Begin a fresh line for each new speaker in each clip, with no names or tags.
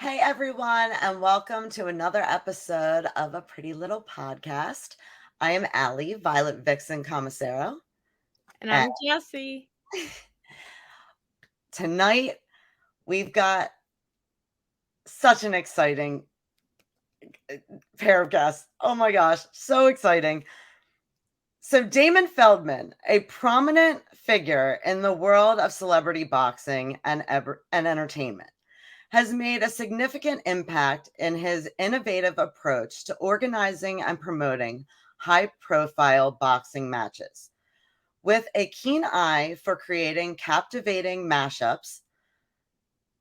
Hey everyone, and welcome to another episode of A Pretty Little Podcast. I am Allie, Violet Vixen Commissaro.
And
And
I'm Jessie.
tonight we've got such an exciting pair of guests. Oh my gosh, so exciting. So, Damon Feldman, a prominent figure in the world of celebrity boxing and entertainment, has made a significant impact in his innovative approach to organizing and promoting high-profile boxing matches. With a keen eye for creating captivating mashups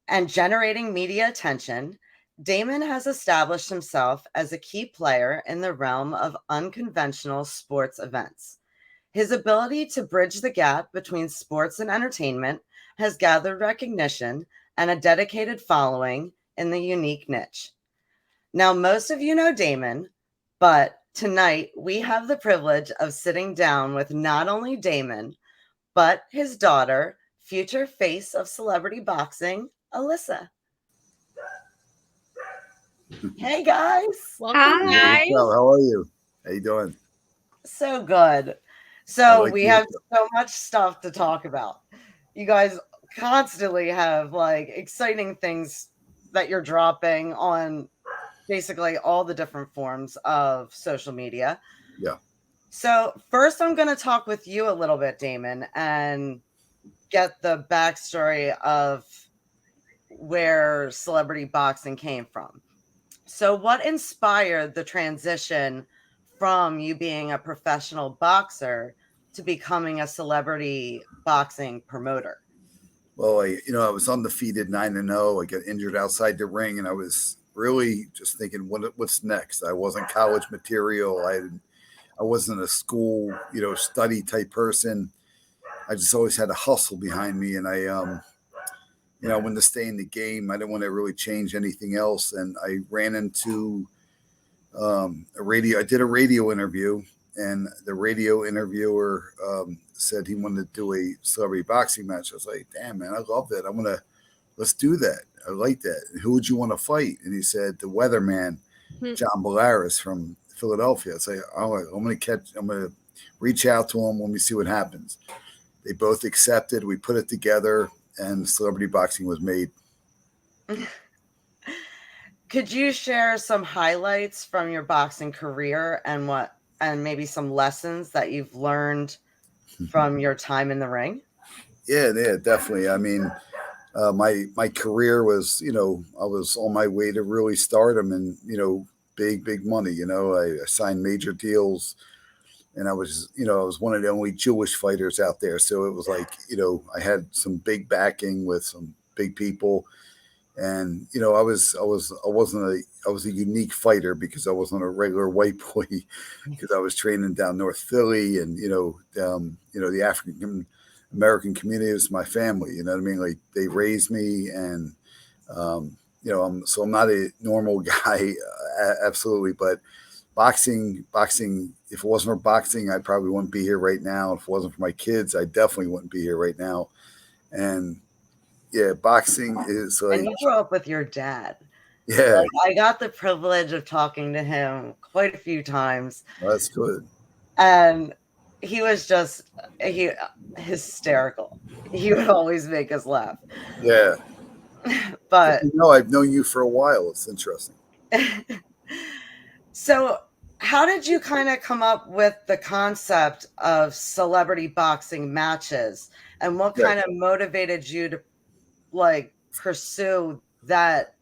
and generating media attention, Damon has established himself as a key player in the realm of unconventional sports events. His ability to bridge the gap between sports and entertainment has gathered recognition and a dedicated following in the unique niche. Now, most of you know Damon, but tonight we have the privilege of sitting down with not only Damon, but his daughter, future face of celebrity boxing, Alyssa. Hey guys.
Welcome,
Hey,
guys.
so how are you? How you doing?
So good.
I
So
like
we
you.
have so much stuff to talk about. You guys constantly have like exciting things that you're dropping on basically all the different forms of social media.
Yeah.
So first I'm going to talk with you a little bit, Damon, and get the backstory of where celebrity boxing came from. So what inspired the transition from you being a professional boxer to becoming a celebrity boxing promoter?
Well, I was undefeated 9-0. I got injured outside the ring, and I was really just thinking, what's next? I wasn't college material. I wasn't a school, study type person. I just always had a hustle behind me, and I wanted to stay in the game. I didn't want to really change anything else, and I ran into a radio. I did a radio interview, and the radio interviewer said he wanted to do a celebrity boxing match. I was like, "Damn, man, I love that. Let's do that. I like that. And who would you want to fight?" And he said, "The weatherman, John Bellaris from Philadelphia." I say, "All right, I'm gonna reach out to him. Let me see what happens." They both accepted. We put it together, and celebrity boxing was made.
Could you share some highlights from your boxing career and maybe some lessons that you've learned from your time in the ring?
Yeah, definitely. I mean, my career was, I was on my way to really stardom and big money. I signed major deals, and I was one of the only Jewish fighters out there. So it was like, I had some big backing with some big people. And I was a unique fighter because I wasn't a regular white boy because I was training down North Philly, and the African American community was my family. You know what I mean? Like, they raised me, and I'm not a normal guy, absolutely. But boxing. If it wasn't for boxing, I probably wouldn't be here right now. If it wasn't for my kids, I definitely wouldn't be here right now. And yeah, boxing is like,
And you grew up with your dad.
yeah,
Like, I got the privilege of talking to him quite a few times.
that's good.
And he was just hysterical. He would always make us laugh.
Yeah,
But
I've known you for a while. It's interesting.
so how did you kind of come up with the concept of celebrity boxing matches, and what kind of motivated you to like pursue that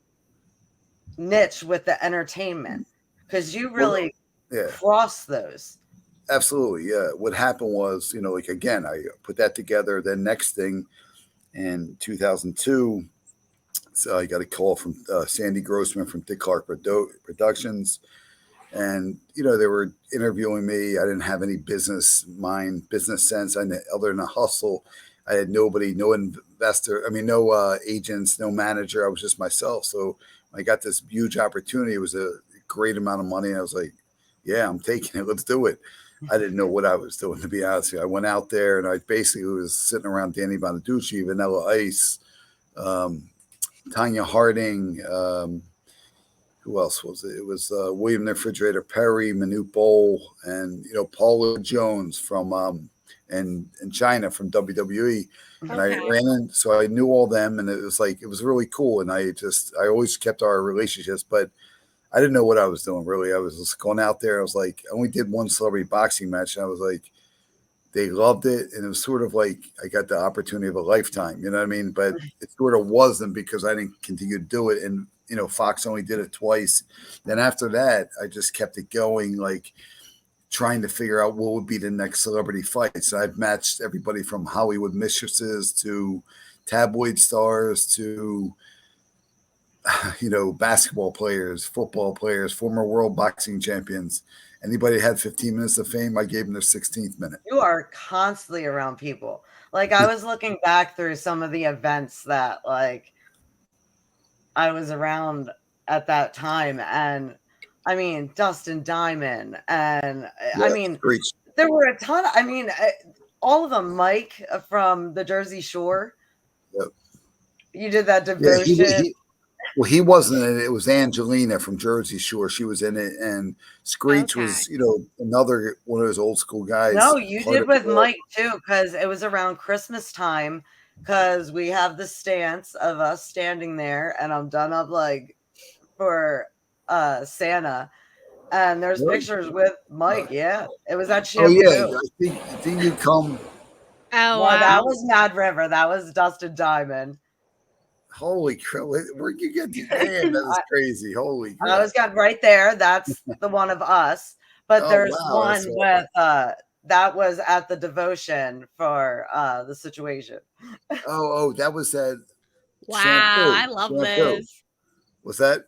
niche with the entertainment? Because you really cross those.
Absolutely. Yeah. What happened was, like, again, I put that together. Then next thing, in 2002, so I got a call from Sandy Grossman from Dick Clark Productions. And, they were interviewing me. I didn't have any business sense. Other than a hustle, I had nobody, no investor. I mean, no agents, no manager. I was just myself. So I got this huge opportunity. It was a great amount of money. I was like, yeah, I'm taking it. Let's do it. I didn't know what I was doing, to be honest with you. I went out there, and I basically was sitting around Danny Bonaducci, Vanilla Ice, Tanya Harding. Who else was it? It was William the Refrigerator Perry, Manute Bol, and Paula Jones from in China from WWE. And I
Okay.
ran in, so I knew all them, and it was really cool. And I always kept our relationships, but I didn't know what I was doing really. I was just going out there. I was like, I only did one celebrity boxing match, and I was like, they loved it, and it was sort of like I got the opportunity of a lifetime. You know what I mean? But it sort of wasn't because I didn't continue to do it, and Fox only did it twice. Then after that, I just kept it going, like trying to figure out what would be the next celebrity fight. So I've matched everybody from Hollywood mistresses to tabloid stars to basketball players, football players, former world boxing champions. Anybody had 15 minutes of fame, I gave them their 16th minute.
You are constantly around people. Like, I was looking back through some of the events that, like, I was around at that time, and I mean, Dustin Diamond, and I
Yeah,
mean,
great.
there were a ton. I mean, all of them. Mike from the Jersey Shore.
Yep.
You did that
Yeah,
devotion.
well, he wasn't in it. It was Angelina from Jersey Shore. She was in it, and Screech
Okay.
was, another one of those old school guys.
No, you
Part
did
of it
with
all.
Mike too, because it was around Christmas time. Because we have the stance of us standing there, and I'm done up like for Santa, and there's
Really?
pictures with Mike. Yeah, it was at
Oh yeah,
Shampoo.
I think you come.
Oh,
No, that
wow.
was Mad River. That was Dustin Diamond.
Holy crap! Where'd you get the? Damn, that is crazy. Holy
I
crap!
was got right there. That's the one of us. But
Oh
there's
wow, that's
one
awesome.
with that was at the devotion for the situation.
That was that
Wow. I
shampoo.
love
Shampoo.
this.
Was that?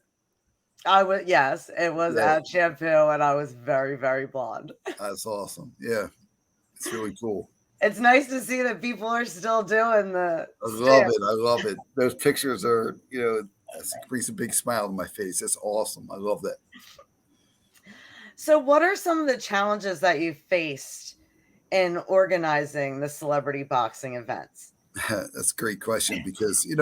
I was yes, it was
Yeah,
at Shampoo, and I was very, very blonde.
that's awesome. Yeah, it's really cool.
It's nice to see that people are still doing the
I love
stand.
it. I love it. Those pictures are, it brings a big smile to my face. It's awesome. I love that.
So, what are some of the challenges that you faced in organizing the celebrity boxing events?
That's a great question because, it's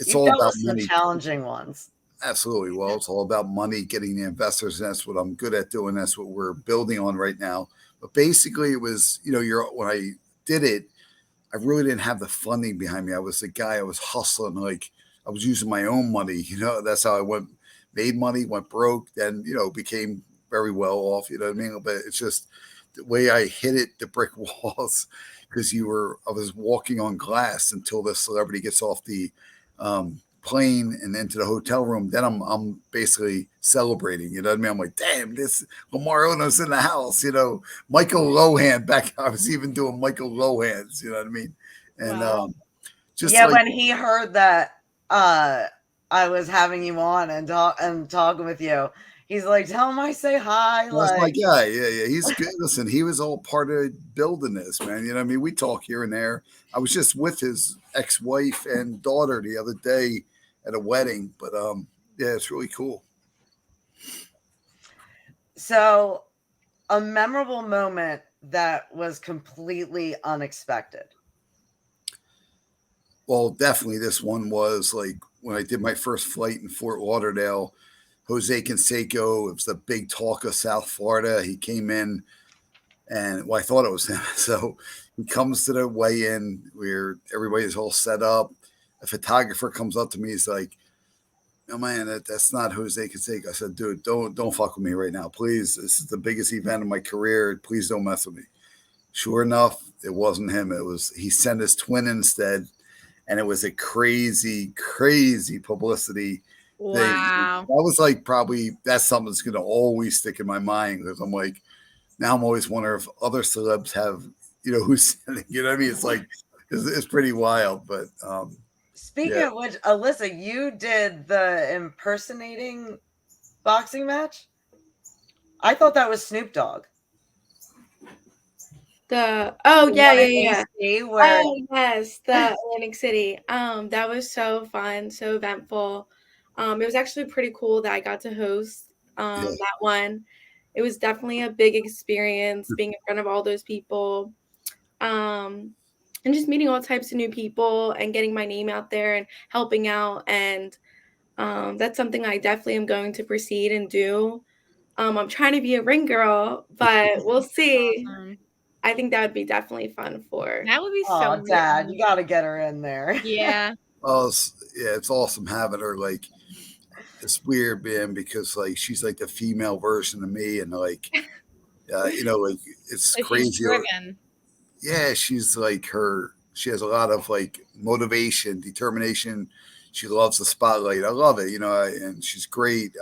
You've
all
dealt
about
with some
money.
challenging ones.
Absolutely. Well, it's all about money, getting the investors, and that's what I'm good at doing. That's what we're building on right now. But basically, it was, when I did it, I really didn't have the funding behind me. I was the guy. I was hustling, like I was using my own money. That's how I made money, went broke, then became very well off. You know what I mean? But it's just the way I hit it, the brick walls, because I was walking on glass until the celebrity gets off the plane and into the hotel room. Then I'm basically celebrating. You know what I mean? I'm like, damn, this Lamar Odom's in the house. Michael Lohan back. I was even doing Michael Lohan's. You know what I mean? And
Wow.
just
Yeah,
like
when he heard that uh I was having you on and talking with you, he's like, "Tell him I say hi."
that's my
Like,
guy. Yeah, yeah, he's good. Listen, he was all part of building this, man. You know what I mean? We talk here and there. I was just with his ex-wife and daughter the other day at a wedding, but yeah, it's really cool.
so a memorable moment that was completely unexpected.
Well, definitely this one was like when I did my first flight in Fort Lauderdale. Jose Canseco, it was the big talk of South Florida. He came in and well, I thought it was him. So he comes to the weigh-in where everybody's all set up. A photographer comes up to me. He's like, "Oh man, that's not Jose Canseco." I said, "Dude, don't fuck with me right now, please. This is the biggest event of my career. Please don't mess with me." Sure enough, it wasn't him. He sent his twin instead, and it was a crazy, crazy publicity thing.
Wow.
That was like probably that's something that's going to always stick in my mind because I'm like, now I'm always wondering if other celebs have, who's sending. You know what I mean? It's like it's pretty wild, but
Speaking
yeah,
of which, Alyssa, you did the impersonating boxing match? I thought that was Snoop Dogg.
Oh,
The
yeah,
one
yeah,
in
yeah.
AC where
Oh, yes, the Atlantic City. That was so fun, so eventful. It was actually pretty cool that I got to host
yeah,
that one. It was definitely a big experience being in front of all those people. Um, and just meeting all types of new people and getting my name out there and helping out. And that's something I definitely am going to proceed and do. I'm trying to be a ring girl, but we'll see.
Awesome.
I think that would be definitely fun for.
That would be so
Oh, Dad,
fun.
you got to get her in there.
Yeah.
Oh, yeah, it's awesome having her. Like, it's weird, man, because like she's like the female version of me, and like, like it's
So she's
crazy.
driven.
Yeah, she's like her. She has a lot of like motivation, determination. She loves the spotlight. I love it, and she's great.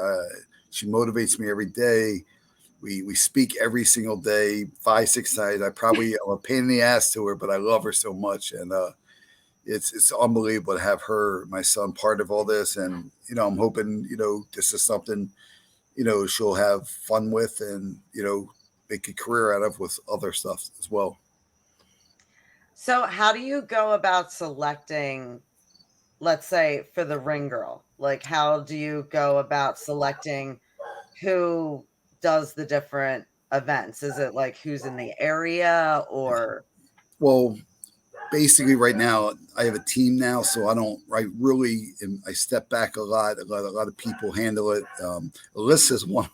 She motivates me every day. We speak every single day, 5-6 times. I probably am a pain in the ass to her, but I love her so much, and it's unbelievable to have her, my son, part of all this. And I'm hoping this is something she'll have fun with, and make a career out of with other stuff as well.
So, how do you go about selecting, let's say, for the ring girl? Like, how do you go about selecting who does the different events? Is it like who's in the area, or?
Well, basically right now I have a team now, so I step back a lot. A lot of people handle it. Alyssa's one.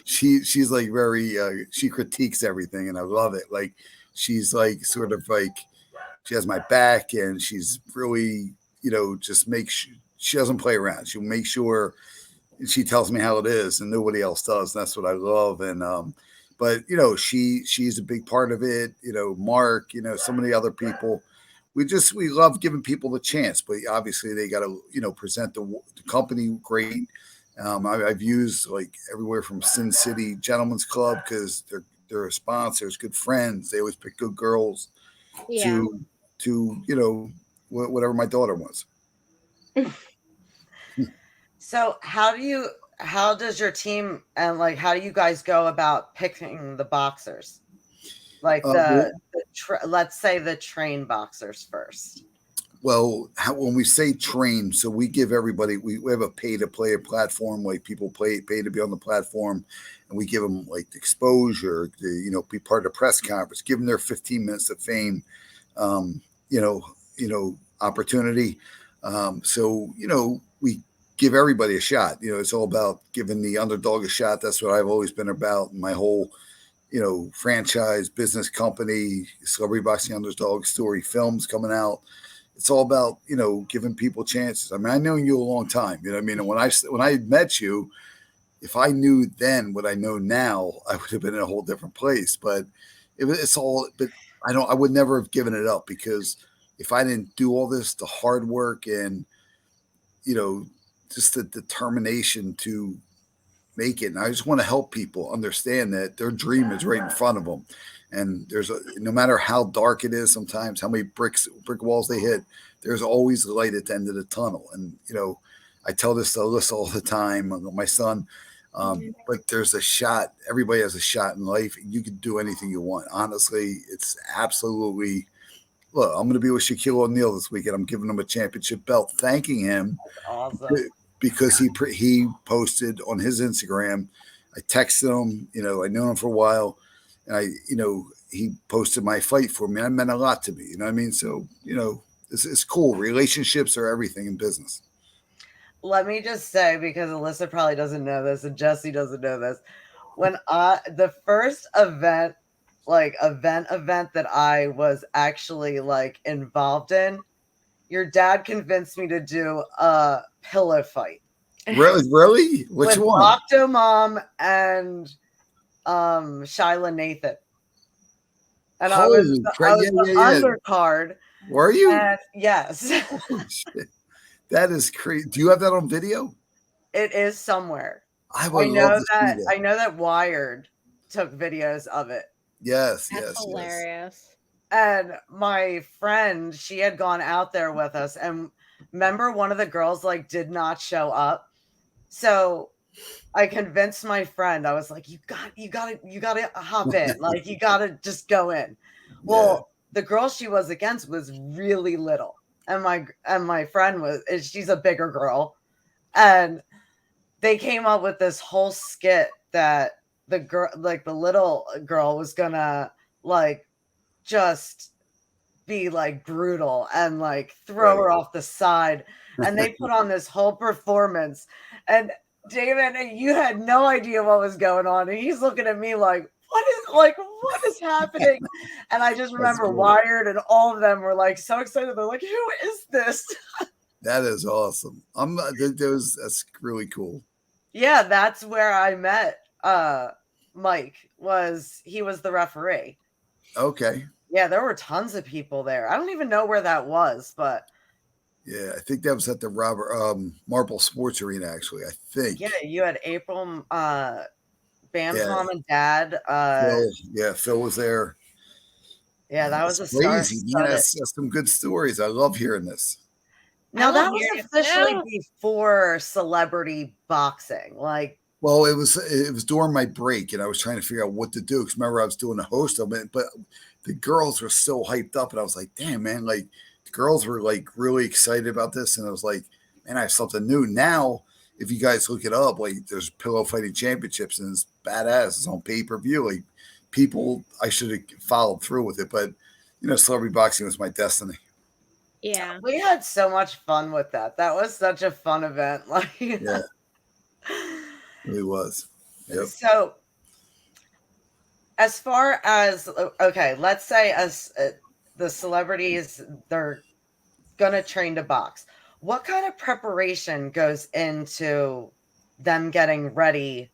She's like very she critiques everything, and I love it. Like, she's like sort of like she has my back, and she's really just she doesn't play around. She'll make sure she tells me how it is, and nobody else does. And that's what I love. And but she's a big part of it. Mark, some of the other people. We love giving people the chance, but obviously they got to present the company great. I've used like everywhere from Sin City Gentlemen's Club, because they're sponsors, good friends. They always pick good girls.
Yeah.
To whatever my daughter wants.
So, how does your team, and like how do you guys go about picking the boxers? Like let's say the train boxers first.
Well, when we say train, so we give everybody, we have a pay to play platform. Like, people pay to be on the platform, and we give them like exposure to be part of the press conference, give them their 15 minutes of fame, opportunity. So we give everybody a shot. It's all about giving the underdog a shot. That's what I've always been about. My whole franchise, business, company, Celebrity Boxing Underdog Story films coming out. It's all about giving people chances. I mean, I know you a long time. You know what I mean? And when I met you, if I knew then what I know now, I would have been in a whole different place. But it's all. But I would never have given it up, because if I didn't do all this, the hard work and just the determination to make it. And I just want to help people understand that their dream is right in front of them. And no matter how dark it is, sometimes how many brick walls they hit, there's always a light at the end of the tunnel. And I tell this to Alyssa all the time, my son. But there's a shot. Everybody has a shot in life. You can do anything you want. Honestly, it's absolutely. Look, I'm going to be with Shaquille O'Neal this weekend. I'm giving him a championship belt, thanking him.
That's awesome.
Because he posted on his Instagram. I texted him. I knew him for a while. And he posted my fight for me. That meant a lot to me. You know what I mean? So, it's cool. Relationships are everything in business.
Let me just say, because Alyssa probably doesn't know this and Jesse doesn't know this, when the first event that I was actually like involved in, your dad convinced me to do a pillow fight.
Really? Which
with
one?
Octomom and Shyla Nathan. And I
Holy
was
crap.
the undercard.
Were you?
And yes.
Holy shit. That is crazy. Do you have that on video?
It is somewhere.
I would love to see that.
I know that Wired took videos of it.
Yes,
That's hilarious.
And my friend, she had gone out there with us, and remember, one of the girls like did not show up. So I convinced my friend. I was like, you gotta hop in. Like, you gotta just go in. Well, the girl she was against was really little. And my friend she's a bigger girl. And they came up with this whole skit that the girl, like the little girl, was gonna like just be like brutal and like throw her off the side. And they put on this whole performance. And Damon, you had no idea what was going on. And he's looking at me like, what is happening? And I just remember
cool.
Wired and all of them were like so excited. They're like, who is this?
That is awesome. That's really cool.
Yeah, that's where I met Mike. He was the referee.
Okay.
Yeah, there were tons of people there. I don't even know where that was, but
yeah, I think that was at the Robert Marble Sports Arena. Actually, I think.
Yeah, you had April, Bam Tom and Dad.
Phil was there.
Yeah, that was
That's crazy. That's some good stories. I love hearing this.
Now that was officially before celebrity boxing.
Well, it was during my break, and I was trying to figure out what to do. Because remember, I was doing the host of it, but the girls were so hyped up, and I was like, "Damn, man!" Like the girls were like really excited about this, and I was like, "Man, I have something new." Now, if you guys look it up, like there's Pillow Fighting Championships, and it's badass. It's on pay-per-view. Like people, I should have followed through with it, but celebrity boxing was my destiny.
Yeah,
we had so much fun with that. That was such a fun event.
Yeah, it really was. Yep.
So, as far as let's say as the celebrities, they're gonna train to box. What kind of preparation goes into them getting ready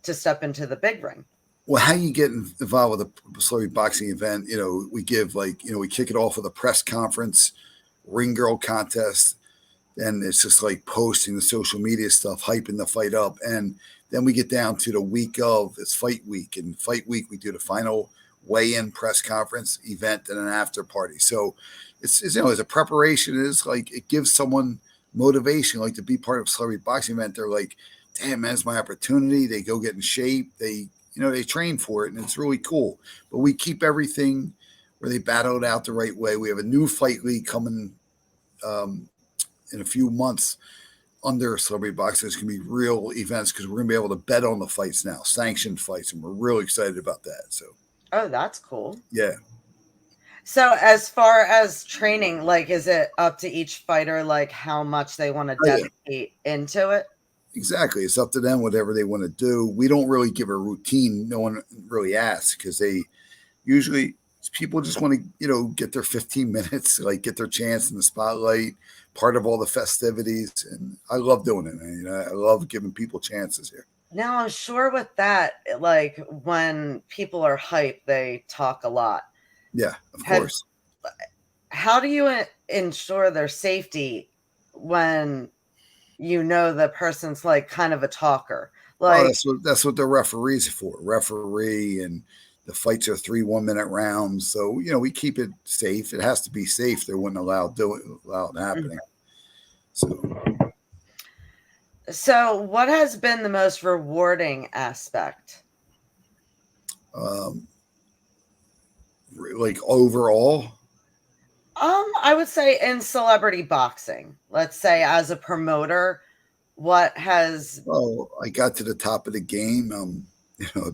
to step into the big ring?
Well, how you get involved with a celebrity boxing event? We give we kick it off with a press conference, ring girl contest, and it's just like posting the social media stuff, hyping the fight up, and then we get down to the week of it's fight week, and fight week we do the final weigh-in press conference event and an after party. So it's as a preparation, is like it gives someone motivation, like to be part of a celebrity boxing event. They're like, damn, man, it's my opportunity. They go get in shape. They train for it, and it's really cool. But we keep everything where they battle it out the right way. We have a new fight league coming in a few months under celebrity boxing. It's going to be real events because we're going to be able to bet on the fights now, sanctioned fights, and we're really excited about that. So,
oh, that's cool.
Yeah.
So, as far as training, is it up to each fighter, how much they want to dedicate into it?
Exactly. It's up to them, whatever they want to do. We don't really give a routine. No one really asks because they usually people just want to, get their 15 minutes, get their chance in the spotlight, part of all the festivities. And I love doing it, man. I love giving people chances here.
Now, I'm sure with that, when people are hyped, they talk a lot.
Yeah, of course.
How do you ensure their safety when the person's kind of a talker?
That's what the referee's for. Referee, and the fights are 3 1-minute rounds. So, we keep it safe. It has to be safe. They wouldn't allow it happening.
So what has been the most rewarding aspect?
Overall?
I would say in celebrity boxing, let's say as a promoter, what has...
Well, I got to the top of the game.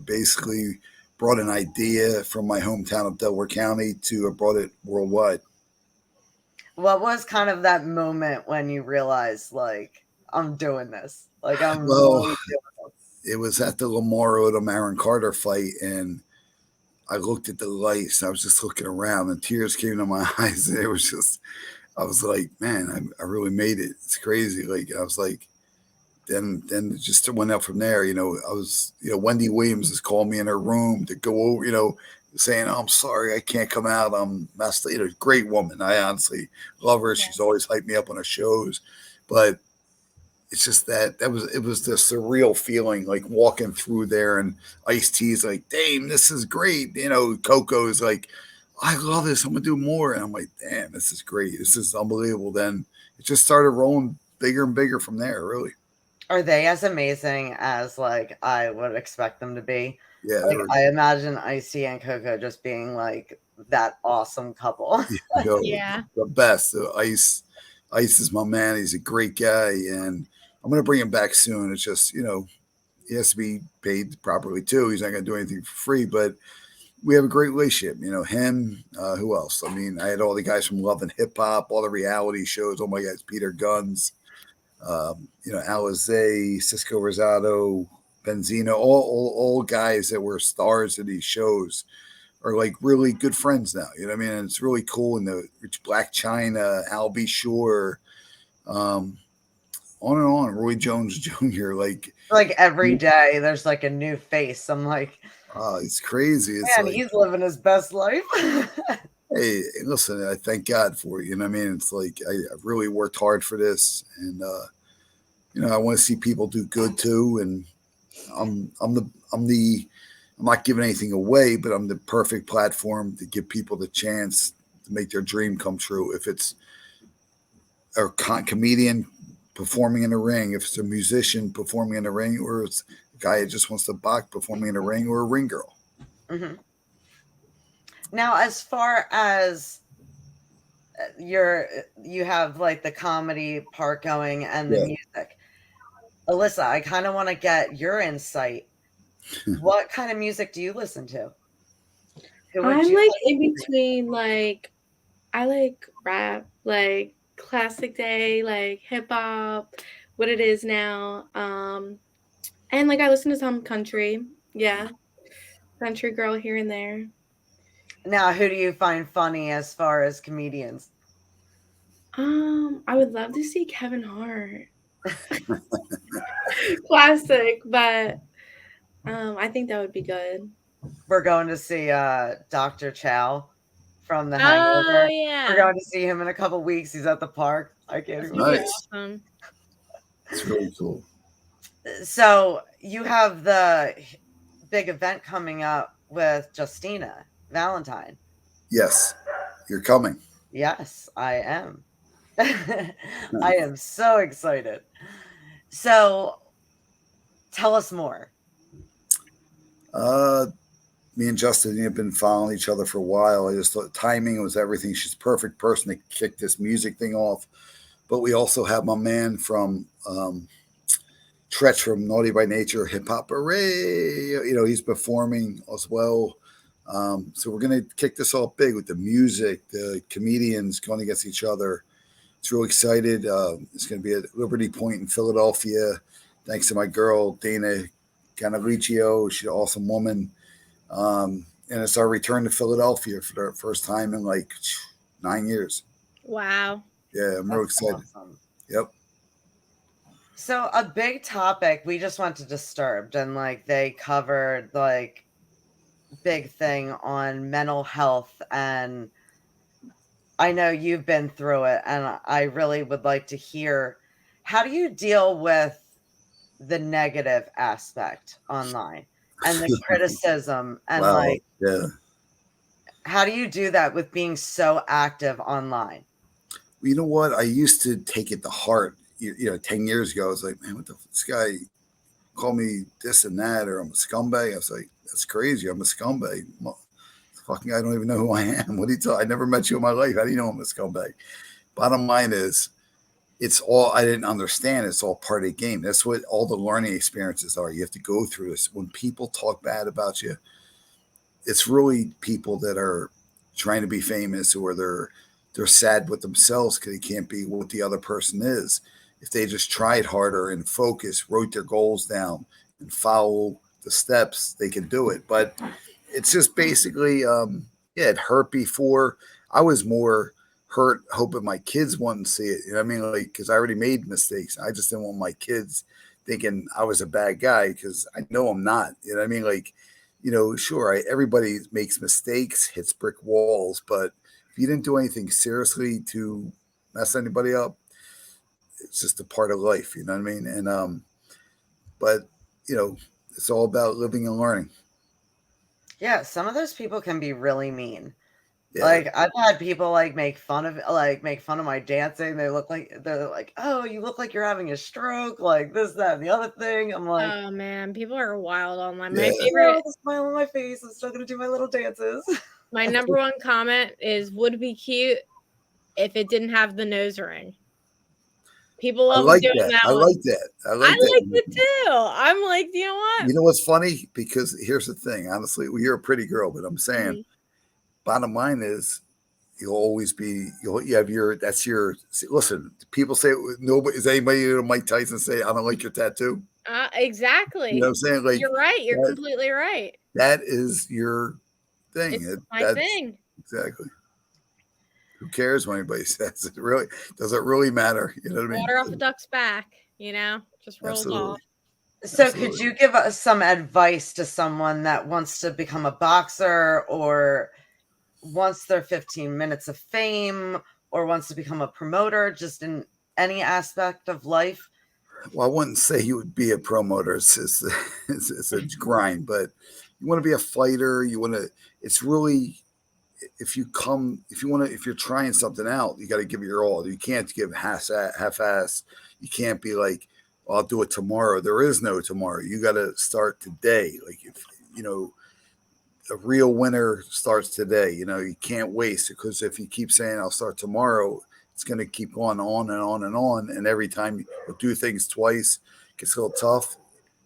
Basically brought an idea from my hometown of Delaware County I brought it worldwide.
What was kind of that moment when you realized, I'm doing this? Really doing this?
It was at the Lamar Odom Aaron Carter fight, and I looked at the lights. And I was just looking around, and tears came to my eyes. And I was like, man, I really made it. It's crazy. I was like, then it just went up from there. I was, Wendy Williams has called me in her room to go over, saying, oh, I'm sorry, I can't come out. I'm messed up. Great woman. I honestly love her. She's always hyped me up on her shows, but it's just it was the surreal feeling, walking through there, and Ice-T's like, damn, this is great. Coco's like, I love this. I'm going to do more. And I'm like, damn, this is great. This is unbelievable. Then it just started rolling bigger and bigger from there, really.
Are they as amazing as I would expect them to be?
Yeah.
I imagine Ice-T and Coco just being that awesome couple.
Yeah.
The best. Ice is my man. He's a great guy, and I'm going to bring him back soon. It's just, he has to be paid properly too. He's not going to do anything for free, but we have a great relationship. You know, him, who else? I mean, I had all the guys from Love and Hip Hop, all the reality shows, all my guys, Peter Guns, you know, Alizé, Cisco Rosado, Benzino, all guys that were stars of these shows are like really good friends now. You know what I mean? And it's really cool. And the Rich Black China, Al B. Shore, um, on and on, Roy Jones Jr.
Like every day there's like a new face. I'm like,
It's crazy. It's
man,
like,
he's living his best life.
hey, listen, I thank God for it. You know what I mean? It's like I've really worked hard for this, and you know, I want to see people do good too. And I'm not giving anything away, but I'm the perfect platform to give people the chance to make their dream come true. If it's a comedian performing in the ring, if it's a musician performing in the ring, or it's a guy that just wants to box performing in the ring, or a ring girl.
Mm-hmm. Now, as far as you have like the comedy part going and the music, Alyssa, I kind of want to get your insight. What kind of music do you listen to?
I'm like in between, like I like rap, like classic day, like hip hop, what it is now. And like I listen to some country. Yeah. Country girl here and there.
Now, who do you find funny as far as comedians?
I would love to see Kevin Hart. Classic, but I think that would be good.
We're going to see Dr. Chow from The
Oh,
Hangover.
yeah.
We're going to see him in a couple weeks. He's at the park. I can't
That's
even.
gonna be
Nice.
awesome.
It's really cool.
So you have the big event coming up with Justina Valentine.
Yes, you're coming.
Yes, I am. I am so excited. So tell us more.
Me and Justin have been following each other for a while. I just thought timing was everything. She's a perfect person to kick this music thing off. But we also have my man from Tretch from Naughty by Nature, Hip Hop Hooray. You know, he's performing as well. So we're going to kick this off big with the music, the comedians going against each other. It's really excited. It's going to be at Liberty Point in Philadelphia. Thanks to my girl, Dana Canalicchio. She's an awesome woman. And it's our return to Philadelphia for the first time in like 9 years.
Wow.
Yeah, I'm real excited.
Awesome.
Yep.
So a big topic, we just went to Disturbed and like they covered like big thing on mental health, and I know you've been through it, and I really would like to hear, how do you deal with the negative aspect online and the criticism and
Wow.
like
Yeah.
how do you do that with being so active online?
You know what? I used to take it to heart. You know, 10 years ago, I was like, man, what the this guy called me this and that, or I'm a scumbag. I was like, that's crazy. I'm a scumbag. Fucking, I don't even know who I am. What do you tell? I never met you in my life. How do you know I'm a scumbag? Bottom line is, it's all I didn't understand. It's all part of the game. That's what all the learning experiences are. You have to go through this. When people talk bad about you, it's really people that are trying to be famous, or they're sad with themselves because they can't be what the other person is. If they just tried harder and focus, wrote their goals down, and follow the steps, they can do it. But it's just basically, yeah, it hurt before. I was more hurt hoping my kids wouldn't see it. You know what I mean? Like, because I already made mistakes. I just didn't want my kids thinking I was a bad guy, because I know I'm not. You know what I mean? Like, you know, sure, everybody makes mistakes, hits brick walls, but if you didn't do anything seriously to mess anybody up, it's just a part of life. You know what I mean? And but you know, it's all about living and learning.
Yeah, some of those people can be really mean.
Yeah.
Like I've had people like make fun of my dancing. They're like, "Oh, you look like you're having a stroke," like this, that, and the other thing. I'm like,
Oh man, people are wild online.
Yeah.
My favorite,
with a smile on my face, I'm still gonna do my little dances.
my number one comment is, would be cute if it didn't have the nose ring. People
I
love
like
doing
that.
that
I
one.
like that. I
I
like that.
liked it too. I'm like, you know what?
You know what's funny? Because here's the thing. Honestly, well, you're a pretty girl, but I'm saying,
Mhm.
bottom line is, you'll always be. You have your. That's your. Listen, people say nobody. Is anybody Mike Tyson say I don't like your tattoo?
Exactly.
You know what I'm saying? Like
You're right. You're
that.
completely right.
That is your thing.
It's my
That's
thing.
exactly. Who cares what anybody says? It really does it really matter? You know what I mean?
Water off a duck's back, just rolls
Absolutely.
off.
So
Absolutely.
could you give us some advice to someone that wants to become a boxer or wants their 15 minutes of fame or wants to become a promoter just in any aspect of life?
Well, I wouldn't say you would be a promoter. It's a grind, but you want to be a fighter. You want to. It's really if if you're trying something out, you got to give it your all. You can't give half ass. You can't be like, well, I'll do it tomorrow. There is no tomorrow. You got to start today. Like if you know a real winner starts today. You can't waste because if you keep saying I'll start tomorrow, it's going to keep going on and on and on. And every time you do things twice, it gets a little tough.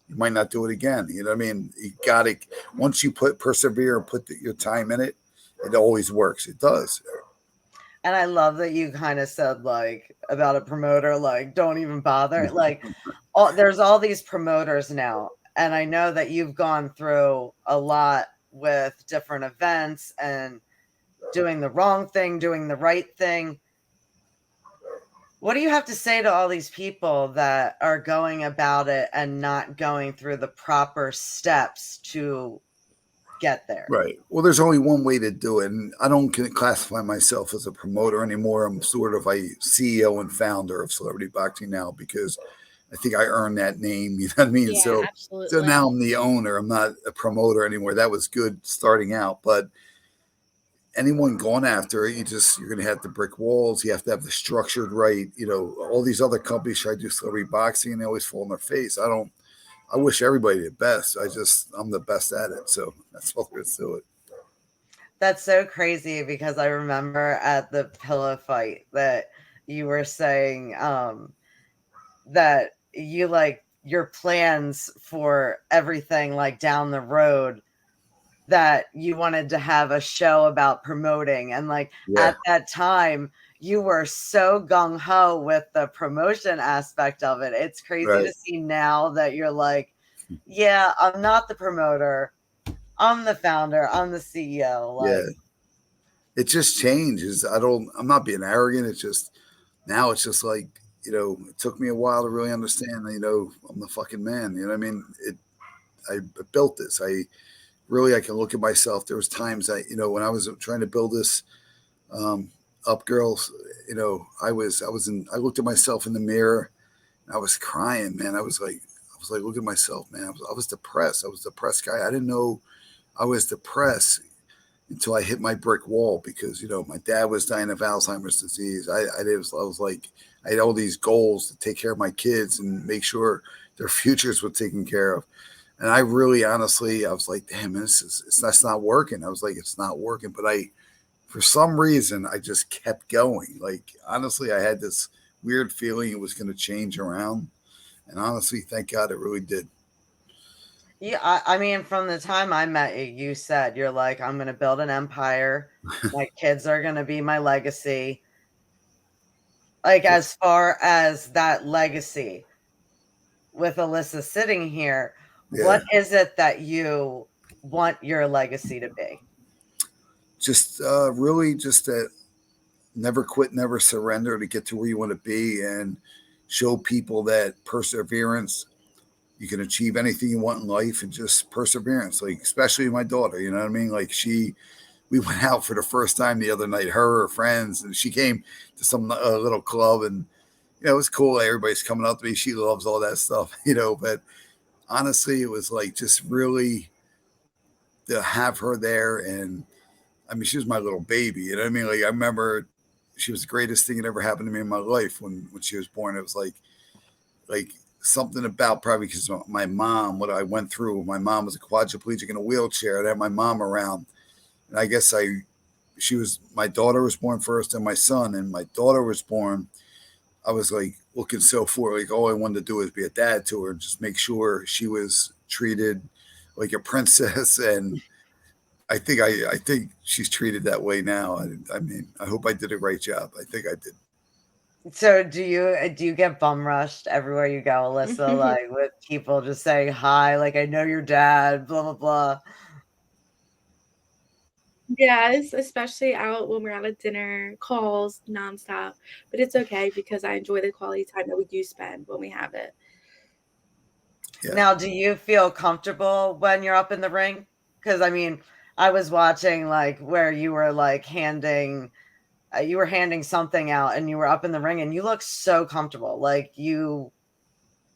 You might not do it again. You know what I mean? You got to once you persevere and put your time in it, it always works. It does.
And I love that you kind of said like about a promoter, like don't even bother. Like there's all these promoters now, and I know that you've gone through a lot with different events and doing the wrong thing, doing the right thing. What do you have to say to all these people that are going about it and not going through the proper steps to get there?
Right. Well, there's only one way to do it, and I don't classify myself as a promoter anymore. I'm sort of a CEO and founder of Celebrity Boxing now because I think I earned that name. You know what I mean?
Yeah,
So
absolutely.
now I'm the owner. I'm not a promoter anymore. That was good starting out, but anyone going after it, you're going to have the brick walls. You have to have the structured right. All these other companies try to do celebrity boxing and they always fall on their face. I wish everybody the best. I'm the best at it. So that's all there is to it.
That's so crazy because I remember at the pillow fight that you were saying that you like your plans for everything like down the road that you wanted to have a show about promoting. And like
Yeah.
at that time, you were so gung ho with the promotion aspect of it. It's crazy
Right.
to see now that you're like, yeah, I'm not the promoter. I'm the founder. I'm the CEO. Like,
Yeah. It just changes. I'm not being arrogant. It's just, now it's just like, it took me a while to really understand, I'm the fucking man. You know what I mean? I built this. I can look at myself. There was times when I was trying to build this, up girls, I looked at myself in the mirror and I was crying, man. I was like, look at myself, man. I was depressed. I was a depressed guy. I didn't know I was depressed until I hit my brick wall because, my dad was dying of Alzheimer's disease. I was like, I had all these goals to take care of my kids and make sure their futures were taken care of. And I really, honestly, I was like, damn, that's not working. I was like, it's not working. But for some reason, I just kept going. Like, honestly, I had this weird feeling it was going to change around. And honestly, thank God it really did.
yeah, I mean, from the time I met you, you said you're like, I'm going to build an empire. My kids are going to be my legacy. Like, as far as that legacy with Alyssa sitting here,
Yeah.
what is it that you want your legacy to be?
Just really just that never quit, never surrender to get to where you want to be and show people that perseverance, you can achieve anything you want in life and just perseverance. Like, especially my daughter, you know what I mean? Like, we went out for the first time the other night, her friends, and she came to some little club and, it was cool. Everybody's coming up to me. She loves all that stuff, but honestly, it was like just really to have her there. And I mean, she was my little baby. You know what I mean? Like, I remember she was the greatest thing that ever happened to me in my life when she was born. It was like something about, probably because my mom, what I went through. My mom was a quadriplegic in a wheelchair. I had my mom around. And I guess my daughter was born first and my son. And my daughter was born. I was like, looking so for like all I wanted to do was be a dad to her and just make sure she was treated like a princess. And I think she's treated that way now. I mean, I hope I did a great job. I think I did.
So do you get bum rushed everywhere you go, Alyssa? Like with people just saying hi, like I know your dad, blah blah blah.
Yes, especially out when we're out at dinner, calls nonstop. But it's okay because I enjoy the quality time that we do spend when we have it.
Yeah.
Now, do you feel comfortable when you're up in the ring? Because I mean, I was watching like where you were like handing something out, and you were up in the ring, and you look so comfortable. Like you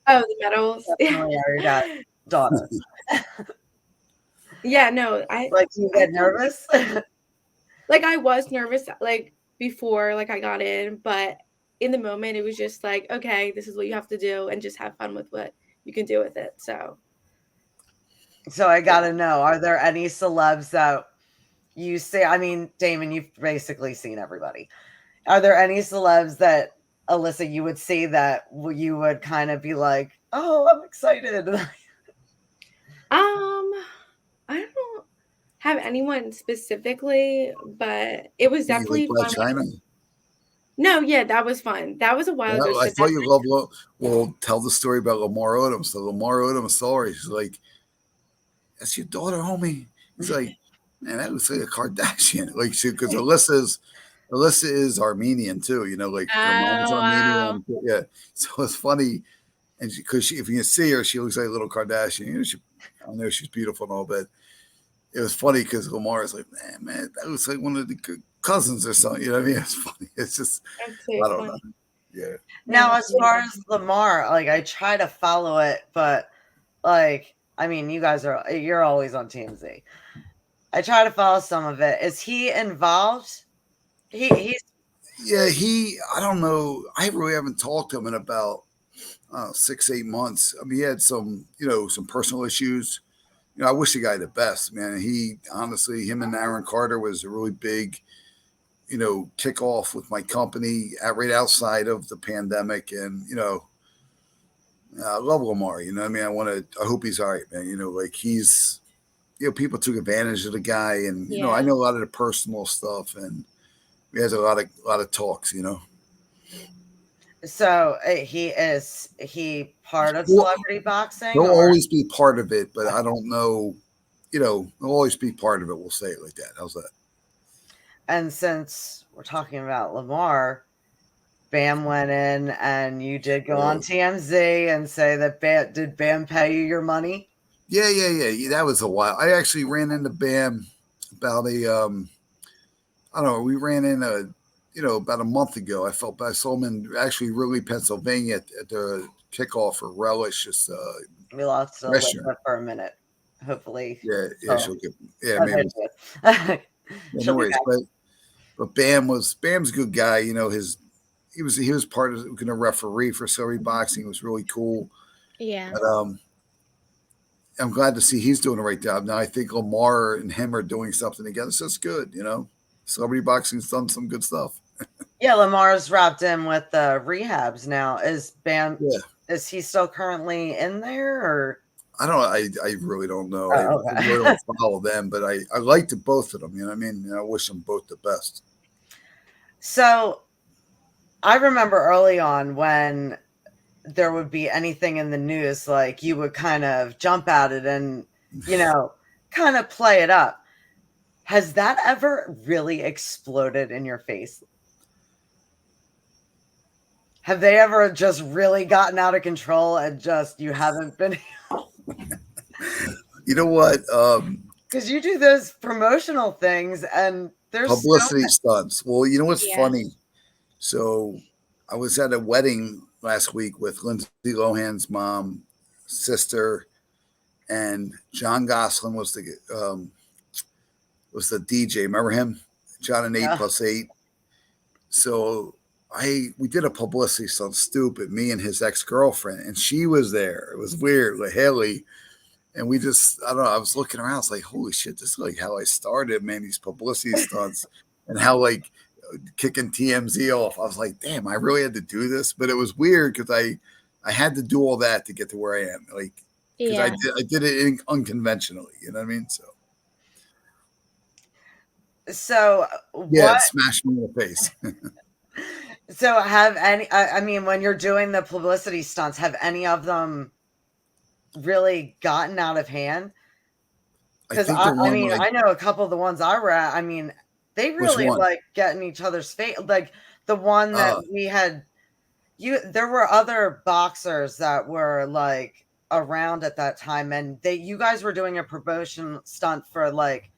Oh, the medals.
definitely are your dad's daughter.
Yeah, no,
Like, do you
I
get
felt
nervous?
like I was nervous like before like I got in, but in the moment it was just like, okay, this is what you have to do and just have fun with what you can do with it. So,
So I
yeah.
gotta know: are there any celebs that you say? I mean, Damon, you've basically seen everybody. Are there any celebs that Alyssa you would see that you would kind of be like, "Oh, I'm excited."
I don't have anyone specifically, but it was
You like
definitely
Black
fun
China?
no, yeah, that was fun. That was a while ago,
Well, I
so
thought
that
you loved. Well, tell the story about Lamar Odom. So Lamar Odom saw her. She's like, "That's your daughter, homie." He's like, "Man, that looks like a Kardashian." Like, because Alyssa is Armenian too. You know, like her mom's
Oh wow.
Armenian. Yeah, so it's funny, and because if you see her, she looks like a little Kardashian. You know, I know she's beautiful and all, but it was funny because Lamar is like, man, that looks like one of the cousins or something. You know what I mean? It's funny. It's just,
that's so
I don't know.
funny.
Yeah.
Now,
No,
as far as Lamar, like I try to follow it, but like I mean, you're always on TMZ. I try to follow some of it. Is he involved? He's
Yeah, I don't know. I really haven't talked to him in about 6, 8 months. I mean, he had some, some personal issues. I wish the guy the best, man. He honestly, him and Aaron Carter was a really big, kickoff with my company right outside of the pandemic. And, I love Lamar. You know what I mean? I hope he's all right, man. Like people took advantage of the guy. And, I
Yeah.
know a lot of the personal stuff. And we had a lot of talks,
so he part of
Well,
celebrity boxing,
he'll
or
always be part of it, but I don't know. He'll always be part of it. We'll say it like that. How's that?
and since we're talking about Lamar, Bam went in, and you did go on TMZ and say that did Bam pay you your money?
Yeah. That was a while. I actually ran into Bam about I don't know. We ran in about a month ago. I saw him in actually really Pennsylvania at the kickoff for Relish, just
We lost
restaurant.
Alyssa for a minute. Hopefully,
Yeah,
oh,
she'll get. Yeah,
oh, there
maybe.
she is.
Yeah, no
She'll be
worries.
back.
But Bam's a good guy. He was part of going to referee for celebrity boxing. It was really cool.
Yeah.
But I'm glad to see he's doing the right job. Now I think Lamar and him are doing something together. So it's good, Celebrity boxing's done some good stuff.
Yeah, Lamar's wrapped in with the rehabs now. Is Bam?
Yeah.
Is he still currently in there, or?
I don't. I really don't know. I
Oh,
really
okay.
don't follow them, but I like the both of them. You know what I mean? I wish them both the best.
So I remember early on when there would be anything in the news, like you would kind of jump at it and, kind of play it up. Has that ever really exploded in your face? Have they ever just really gotten out of control and just you haven't been?
You know what?
Because you do those promotional things and there's so
Publicity stunts. Well, you know what's
Yeah.
funny? So I was at a wedding last week with Lindsay Lohan's mom, sister, and John Gosselin was the DJ. Remember him? John and 8+8. So we did a publicity stunt, stupid. Me and his ex-girlfriend, and she was there. It was weird, like Haley. And we just, I don't know. I was looking around. I was like, holy shit, this is like how I started, man. These publicity stunts, and how like kicking TMZ off. I was like, damn, I really had to do this, but it was weird because I had to do all that to get to where I am. Like, because
Yeah.
I did it unconventionally. You know what I mean?
So
Yeah,
what?
it smashed me in the face.
So have any? I mean, when you're doing the publicity stunts, have any of them really gotten out of hand?
I
Because
think the
I
one
mean,
like
I know a couple of the ones I were at. I mean, they
which
really
one?
like get in each other's face. Like the one that
Uh,
we had. There were other boxers that were like around at that time, and you guys were doing a promotion stunt for like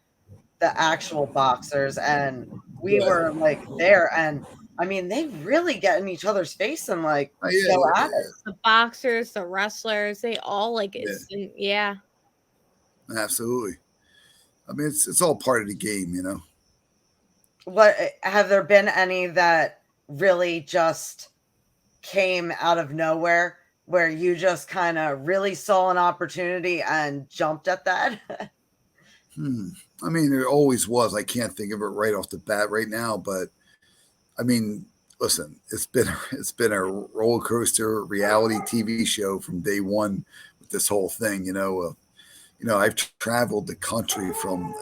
the actual boxers, and we
yeah,
were like there, and I mean, they really get in each other's face and like
yeah,
go
yeah,
at it.
The boxers, the wrestlers, they all like
yeah,
yeah.
absolutely. I mean, it's all part of the game, you know.
What have there been any that really just came out of nowhere where you just kind of really saw an opportunity and jumped at that?
I mean, there always was. I can't think of it right off the bat right now, but I mean, listen, it's been a roller coaster reality TV show from day one with this whole thing. I've traveled the country from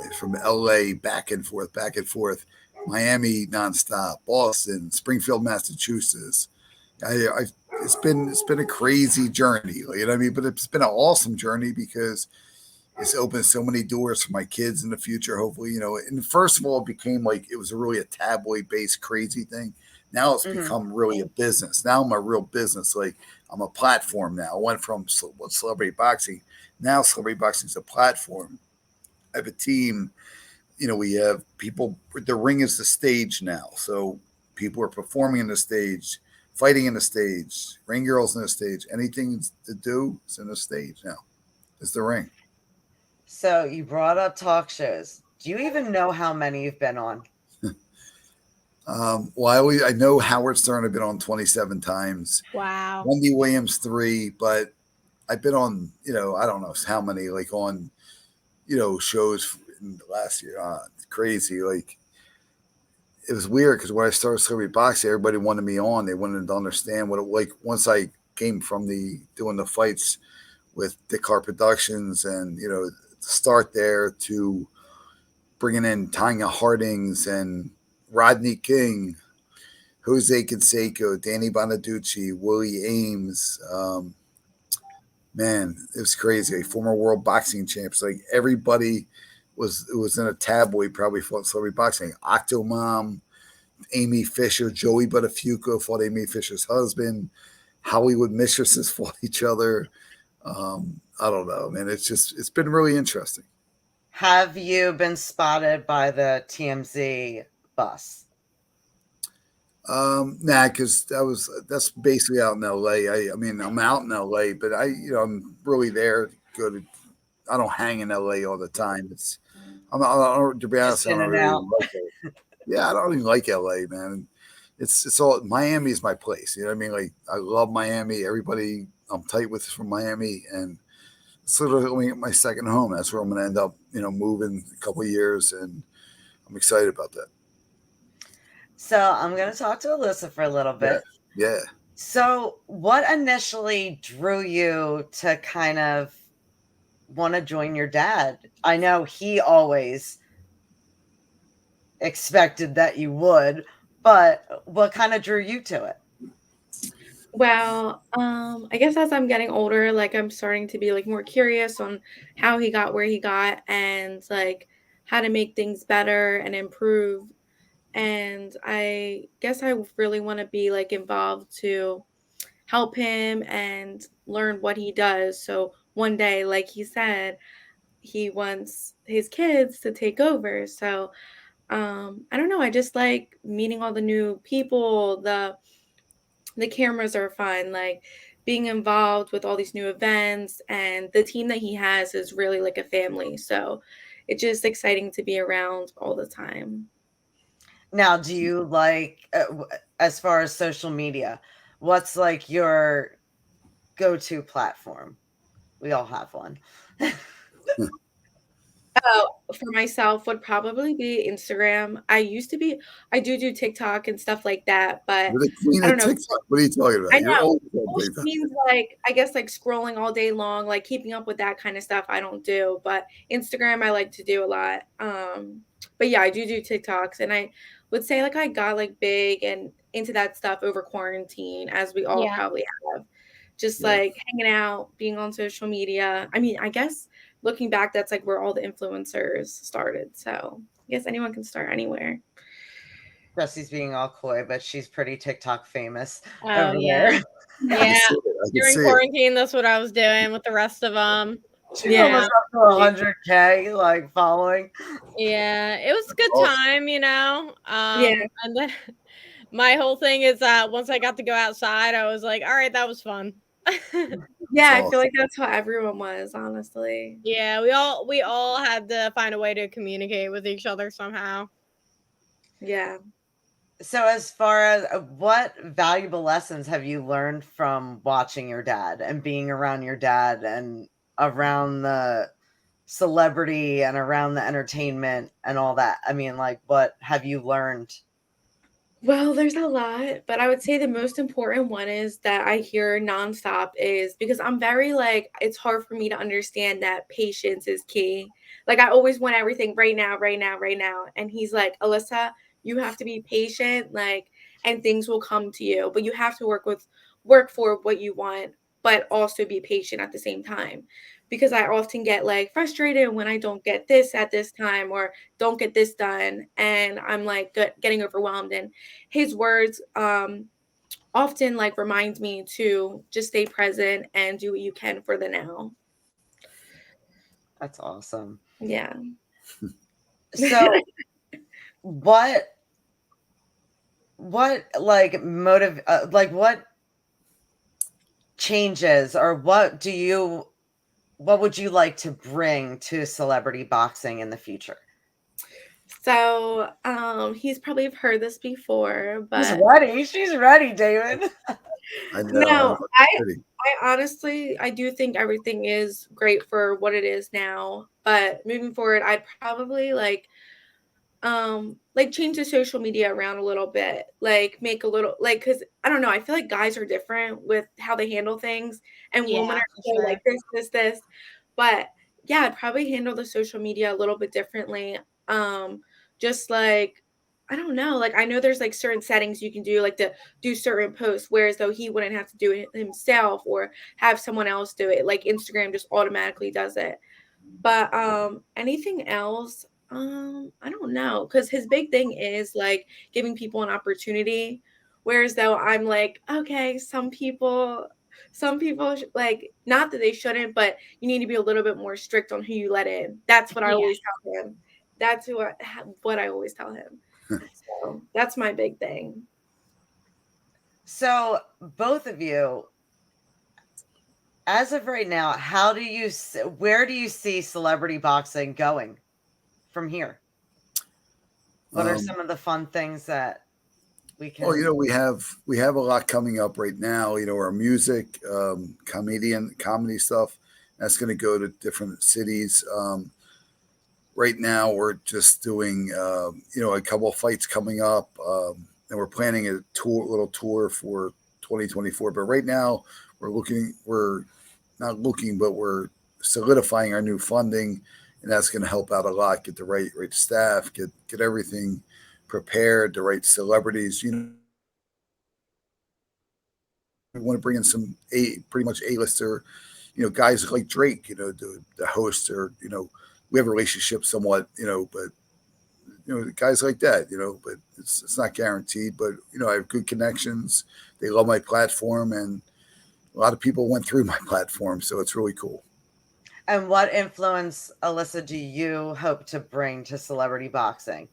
LA back and forth, Miami nonstop, Boston, Springfield, Massachusetts. I it's been a crazy journey, you know what I mean? But it's been an awesome journey because it's opened so many doors for my kids in the future. Hopefully, and first of all, it became like it was really a tabloid based crazy thing. Now it's
Mhm.
become really a business. Now I'm a real business. Like I'm a platform now. I went from celebrity boxing. Now celebrity boxing is a platform. I have a team. We have people. The ring is the stage now. So people are performing in the stage, fighting in the stage, ring girls in the stage. Anything to do is in the stage now. It's the ring.
So you brought up talk shows. Do you even know how many you've been on?
Well, I know Howard Stern. I've been on 27 times.
Wow.
Wendy Williams 3, but I've been on I don't know how many like on shows in the last year. It's crazy. Like it was weird because when I started celebrity boxing, everybody wanted me on. They wanted to understand what it like once I came from the doing the fights with Dick Car Productions and start there to bringing in Tanya Hardings and Rodney King, Jose Canseco, Danny Bonaducci, Willie Ames. Man, it was crazy. Former world boxing champs. Like everybody was in a tabloid, probably fought celebrity boxing. Octomom, Amy Fisher, Joey Buttafuoco fought Amy Fisher's husband. Hollywood mistresses fought each other. I don't know, man. It's been really interesting.
Have you been spotted by the TMZ bus?
Nah, because that's basically out in LA. I mean, I'm out in LA, but I'm really there. I don't hang in LA all the time. To be honest,
Just
I
in
don't
and
really
out.
even like it. Yeah, I don't even like LA, man. It's all Miami is my place. You know what I mean? Like I love Miami. Everybody I'm tight with is from Miami, and it's literally my second home. That's where I'm going to end up. Moving a couple of years, and I'm excited about that.
So I'm going to talk to Alyssa for a little
Yeah,
bit.
yeah.
So, what initially drew you to kind of want to join your dad? I know he always expected that you would, but what kind of drew you to it?
Well, I guess as I'm getting older, like I'm starting to be like more curious on how he got where he got and like how to make things better and improve. And I guess I really want to be like involved to help him and learn what he does. So one day, like he said, he wants his kids to take over. So I don't know, I just like meeting all the new people, the cameras are fun, like being involved with all these new events, and the team that he has is really like a family. So it's just exciting to be around all the time.
Now, do you like, as far as social media, what's like your go to platform? We all have one.
Oh, for myself would probably be Instagram. I do TikTok and stuff like that, but
You're the queen
I
of
don't know.
TikTok. What are you talking about?
I
You're
know.
always on
Which
TikTok.
means, like, I guess, like, scrolling all day long, like, keeping up with that kind of stuff, I don't do, but Instagram, I like to do a lot. But yeah, I do TikToks, and I would say, like, I got, like, big and into that stuff over quarantine, as we all
Yeah.
probably have. Just,
Yeah.
like, hanging out, being on social media. I mean, I guess looking back, that's, like, where all the influencers started, so I guess anyone can start anywhere.
Jesse's being all coy, but she's pretty TikTok famous
Oh,
over
yeah.
there.
I can
Yeah.
see it. I can
During
see it.
quarantine, that's what I was doing with the rest of them.
She's
Yeah.
almost up to 100K, like, following.
Yeah, it was a good
Awesome.
time, you know.
Yeah.
And then my whole thing is that once I got to go outside, I was like, all right, that was fun.
Yeah, I
awesome.
feel like that's how everyone was, honestly.
Yeah, we all had to find a way to communicate with each other somehow.
Yeah.
So, as far as what valuable lessons have you learned from watching your dad and being around your dad and around the celebrity and around the entertainment and all that? I mean, like, what have you learned?
Well, there's a lot, but I would say the most important one is that I hear nonstop is because I'm very like, it's hard for me to understand that patience is key. Like, I always want everything right now, right now, right now. And he's like, Alyssa, you have to be patient, like, and things will come to you, but you have to work for what you want, but also be patient at the same time. Because I often get like frustrated when I don't get this at this time or don't get this done. And I'm like getting overwhelmed. And his words often like reminds me to just stay present and do what you can for the now.
That's awesome.
Yeah.
So, what like what changes or what would you like to bring to celebrity boxing in the future?
So he's probably heard this before, but
She's ready, David.
I know.
no, I honestly I do think everything is great for what it is now. But moving forward, I'd probably like change the social media around a little bit, like make a little like because I don't know, I feel like guys are different with how they handle things and
Yeah,
women are
for
so
sure.
like this. But yeah, I'd probably handle the social media a little bit differently. Just like I don't know, like I know there's like certain settings you can do like to do certain posts, whereas though he wouldn't have to do it himself or have someone else do it. Like Instagram just automatically does it. But, anything else? I don't know, because his big thing is, like, giving people an opportunity, whereas though I'm like, "Okay, some people like, not that they shouldn't, but you need to be a little bit more strict on who you let in." That's what I
Yeah.
always tell him. That's what I always tell him. So, that's my big thing.
So, both of you, as of right now, where do you see celebrity boxing going from here? What are
Um,
some of the fun things that we
well,
can
we have a lot coming up right now. Our music, comedy stuff. That's going to go to different cities. Right now, we're just doing a couple of fights coming up, and we're planning a little tour for 2024. But right now, we're not looking, but we're solidifying our new funding, and that's going to help out a lot. Get the right staff, get everything prepared, the right celebrities. We want to bring in some pretty much A-lister, guys like Drake, the host, or we have a relationship somewhat, but guys like that, but it's not guaranteed. But I have good connections. They love my platform, and a lot of people went through my platform, so it's really cool.
and what influence, Alyssa, do you hope to bring to celebrity boxing?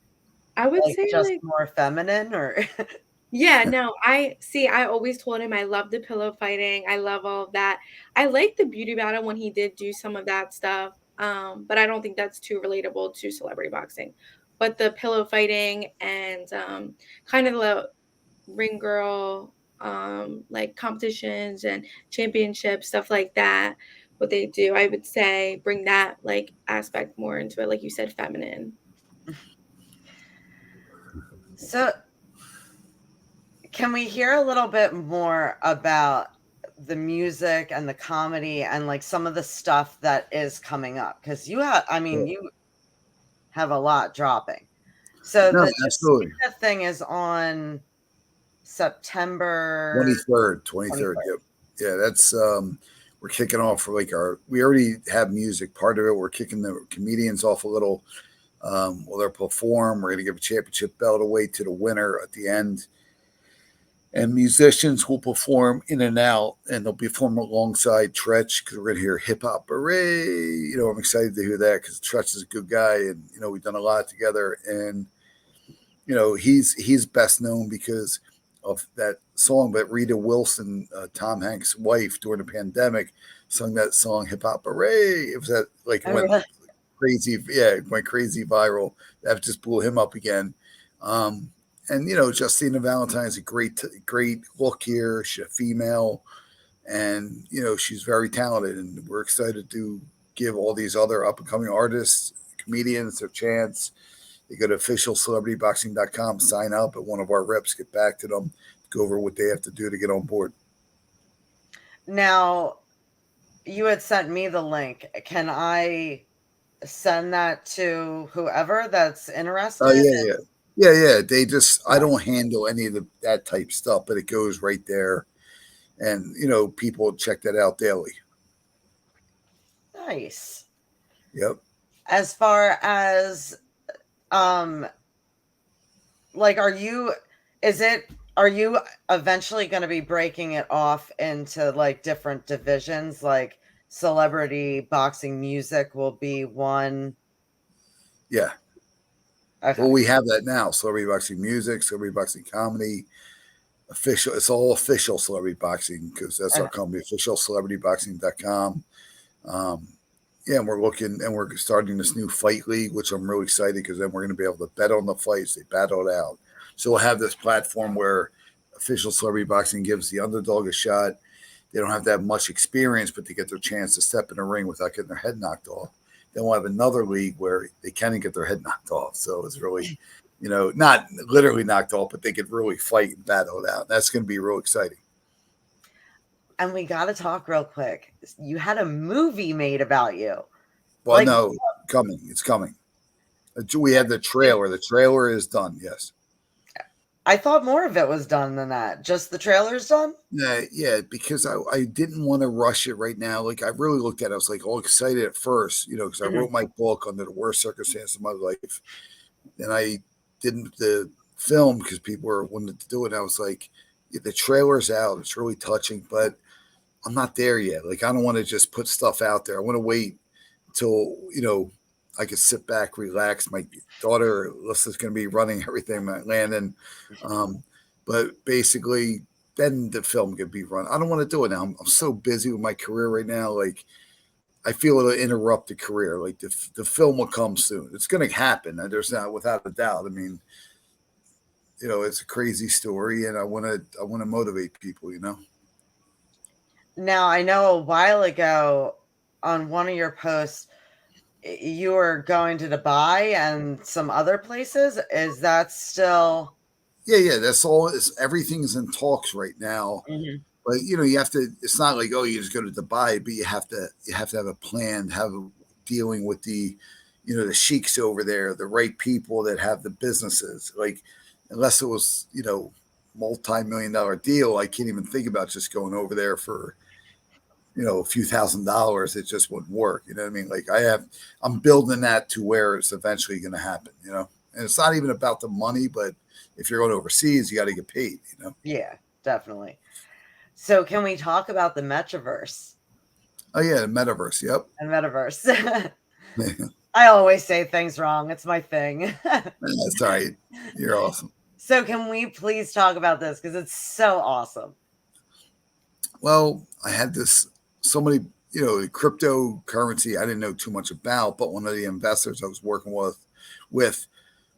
I would
Like,
say,
just
like
more feminine or
yeah, no, I always told him I love the pillow fighting. I love all of that. I like the beauty battle when he did do some of that stuff. But I don't think that's too relatable to celebrity boxing. But the pillow fighting and kind of the ring girl like competitions and championships, stuff like that what they do. I would say bring that like aspect more into it, like you said, feminine.
So can we hear a little bit more about the music and the comedy and like some of the stuff that is coming up? Because you have, I mean, you have a lot dropping. So
No,
the
absolutely.
Jessica thing is on September
23rd. Yep. Yeah, that's we're kicking off for like we already have music part of it. We're kicking the comedians off a little. Well, they'll perform. We're going to give a championship belt away to the winner at the end. And musicians will perform in and out, and they'll perform alongside Tretch because we're going to hear hip hop hooray. You know, I'm excited to hear that because Tretch is a good guy, and you know we've done a lot together. And you know he's best known because of that song that Rita Wilson, Tom Hanks' wife, during the pandemic, sung that song "Hip Hop Hooray." It was that like went crazy, it went crazy viral. That just blew him up again. And you know, Justina Valentine's a great look here. She's a female, and you know she's very talented, and we're excited to give all these other up and coming artists, comedians, their chance. They go to officialcelebrityboxing.com, sign up, and one of our reps get back to them, go over what they have to do to get on board.
Now, you had sent me the link. Can I send that to whoever that's interested?
Oh yeah. They just I don't handle any of that type stuff, but it goes right there, and you know people check that out daily.
Nice.
Yep.
As far as like are you eventually going to be breaking it off into like different divisions, like celebrity boxing music will be one?
Yeah.
Okay.
Well, we have that now. Celebrity boxing music, celebrity boxing comedy, official. It's all official celebrity boxing because that's our company, officialcelebrityboxing.com. Yeah, and we're starting this new fight league, which I'm really excited because then we're going to be able to bet on the fights. They battle it out. So we'll have this platform where official celebrity boxing gives the underdog a shot. They don't have to have much experience, but they get their chance to step in the ring without getting their head knocked off. Then we'll have another league where they can get their head knocked off. So it's really, you know, not literally knocked off, but they could really fight and battle it out. That's going to be real exciting.
And we got to talk real quick. You had a movie made about you.
Well, like, no, coming. It's coming. We had the trailer. The trailer is done. Yes.
I thought more of it was done than that. Just the trailer's done?
Yeah, because I didn't want to rush it right now. Like I really looked at it. I was like all excited at first, you know, because I wrote my book under the worst circumstances of my life. And I didn't the film because people were wanting to do it. And I was like, yeah, the trailer's out. It's really touching, but I'm not there yet. Like I don't want to just put stuff out there. I want to wait until, you know, I could sit back, relax. My daughter, Alyssa's going to be running everything at Landon. But basically, then the film could be run. I don't want to do it now. I'm so busy with my career right now. Like, I feel it'll interrupt the career. Like, the film will come soon. It's going to happen. There's not, without a doubt. I mean, you know, it's a crazy story, and I want to motivate people, you know?
Now, I know a while ago on one of your posts, you were going to Dubai and some other places. Is that still?
Yeah. That's all. Everything's in talks right now.
Mm-hmm.
But you know, you have to. It's not like you just go to Dubai, but you have to have a plan. Dealing with the, you know, the sheiks over there, the right people that have the businesses. Like, unless it was, you know, multi-million-dollar deal, I can't even think about just going over there for, you know, a few $1,000s. It just wouldn't work. You know what I mean? Like I'm building that to where it's eventually going to happen, you know, and it's not even about the money, but if you're going overseas, you got to get paid, you know?
Yeah, definitely. So can we talk about the metaverse?
Oh yeah. The metaverse. Yep.
The metaverse. I always say things wrong. It's my thing.
That's all right. You're awesome.
So can we please talk about this? Because it's so awesome.
Well, I had somebody, you know, cryptocurrency I didn't know too much about, but one of the investors I was working with